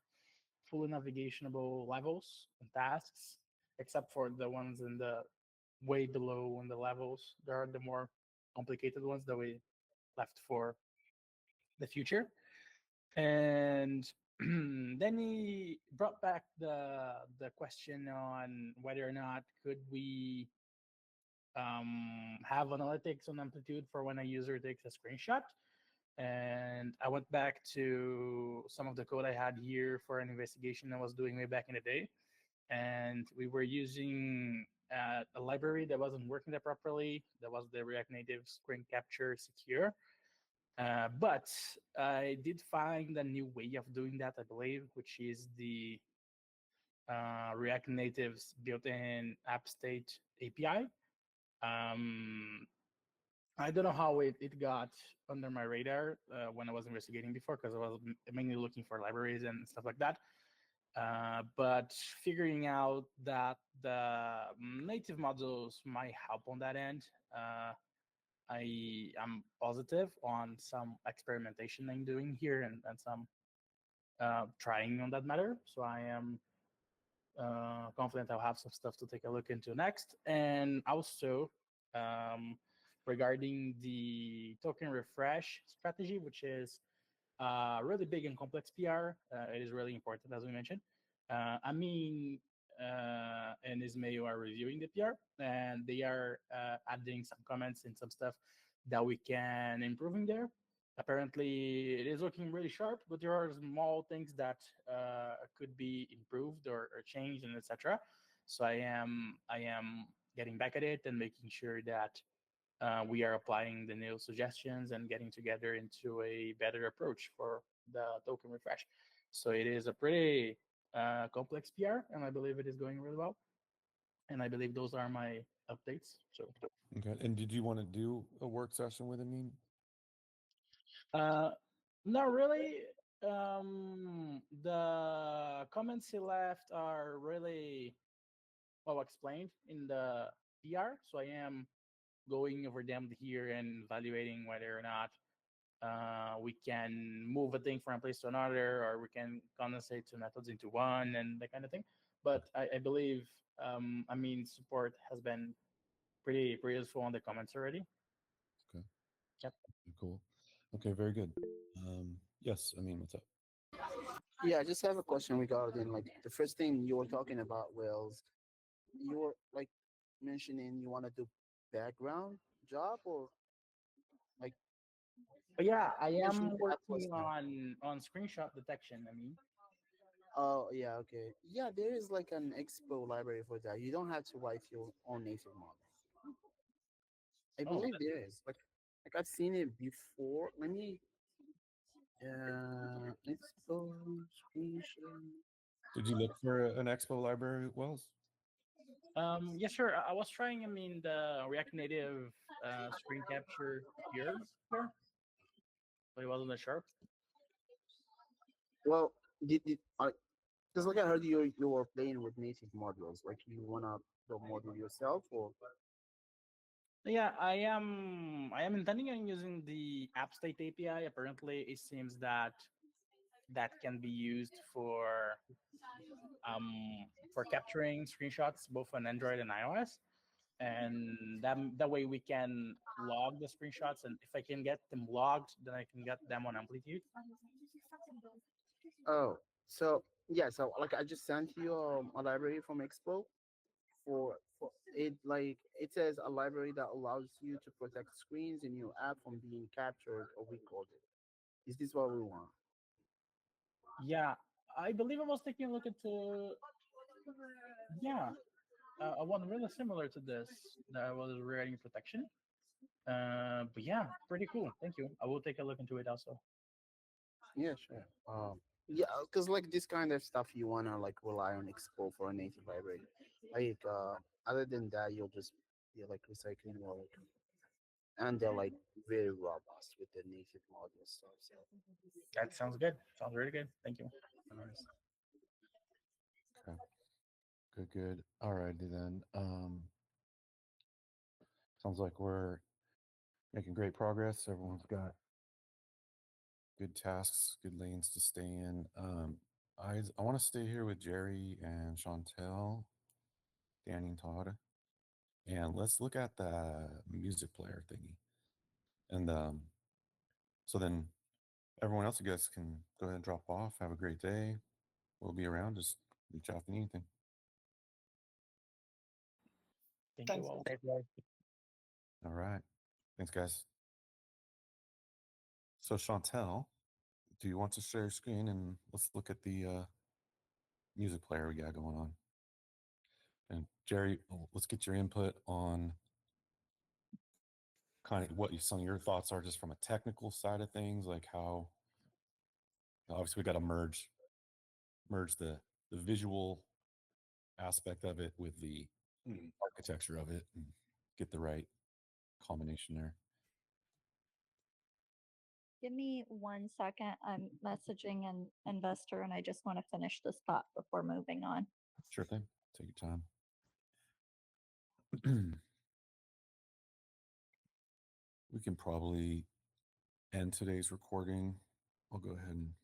fully navigationable levels and tasks, except for the ones in the way below in the levels. There are the more complicated ones that we left for the future. And then he brought back the question on whether or not could we have analytics on amplitude for when a user takes a screenshot. And I went back to some of the code I had here for an investigation I was doing way back in the day. And we were using a library that wasn't working that properly. That was the React Native Screen Capture Secure. But I did find a new way of doing that, I believe, which is the React Native's built-in app state API. I don't know how it got under my radar when I was investigating before, because I was mainly looking for libraries and stuff like that. But figuring out that the native modules might help on that end, I am positive on some experimentation I'm doing here and some trying on that matter. So I am confident I'll have some stuff to take a look into next. And also regarding the token refresh strategy, which is really big and complex PR. It is really important, as we mentioned. Amine and Ismail are reviewing the PR, and they are adding some comments and some stuff that we can improve in there. Apparently, it is looking really sharp, but there are small things that could be improved or changed, and etc. So I am getting back at it and making sure that we are applying the new suggestions and getting together into a better approach for the token refresh. So it is a pretty complex PR, and I believe it is going really well. And I believe those are my updates. So, Okay. And did you want to do a work session with Amine? not really. The comments he left are really well explained in the PR. So I am going over them here and evaluating whether or not we can move a thing from a place to another, or we can condensate two methods into one and that kind of thing. But I believe, I mean, support has been pretty useful on the comments already. Okay. Yep. Cool. Okay, very good. Yes, I mean, what's up? Yeah, I just have a question regarding like the first thing you were talking about was you were like mentioning you want to do background job or like But yeah, I you mentioned am the app was working on screenshot detection. I mean, oh yeah, okay. Yeah, there is like an expo library for that. You don't have to write your own native model. I oh, believe there is. Like I've seen it before. Let me expo screenshot. Did you look for an expo library, Wells? yeah, sure. I was trying. I mean, the React Native screen capture here, there, but it wasn't that sharp. Well, did I just like I heard you were playing with native modules. Like you wanna build module yourself or Yeah, I am intending on using the app state API. Apparently, it seems that that can be used for capturing screenshots both on Android and iOS. And that way we can log the screenshots, and if I can get them logged, then I can get them on Amplitude. oh so yeah, so like I just sent you a library from Expo for it like it says a library that allows you to protect screens in your app from being captured or recorded. Is this what we want? Yeah, I believe I was taking a look at yeah, one really similar to this that was regarding protection. But yeah, pretty cool. Thank you. I will take a look into it also. Yeah, sure. Yeah, because like this kind of stuff you wanna like rely on Expo for a native library. Like other than that you'll just be like recycling work and they're like very robust with the native module stuff. So That sounds good. Sounds really good. Thank you. nice. Okay. Good. Alrighty then. Sounds like we're making great progress. Everyone's got good tasks, good lanes to stay in. I want to stay here with Jerry and Chantel, Danny and Todd, and let's look at the music player thingy. And so then everyone else, you guys can go ahead and drop off. Have a great day. We'll be around. Just reach out if you need anything. Thank Thanks. you all. All right. Thanks, guys. So Chantel, do you want to share your screen and let's look at the music player we got going on? And Jerry, let's get your input on kind of what some of your thoughts are just from a technical side of things, like how obviously we got to merge the visual aspect of it with the architecture of it and get the right combination there. Give me 1 second. I'm messaging an investor and I just want to finish this thought before moving on. Sure thing. Take your time. We can probably end today's recording. I'll go ahead and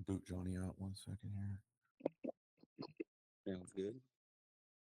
boot Johnny out 1 second here. Sounds good.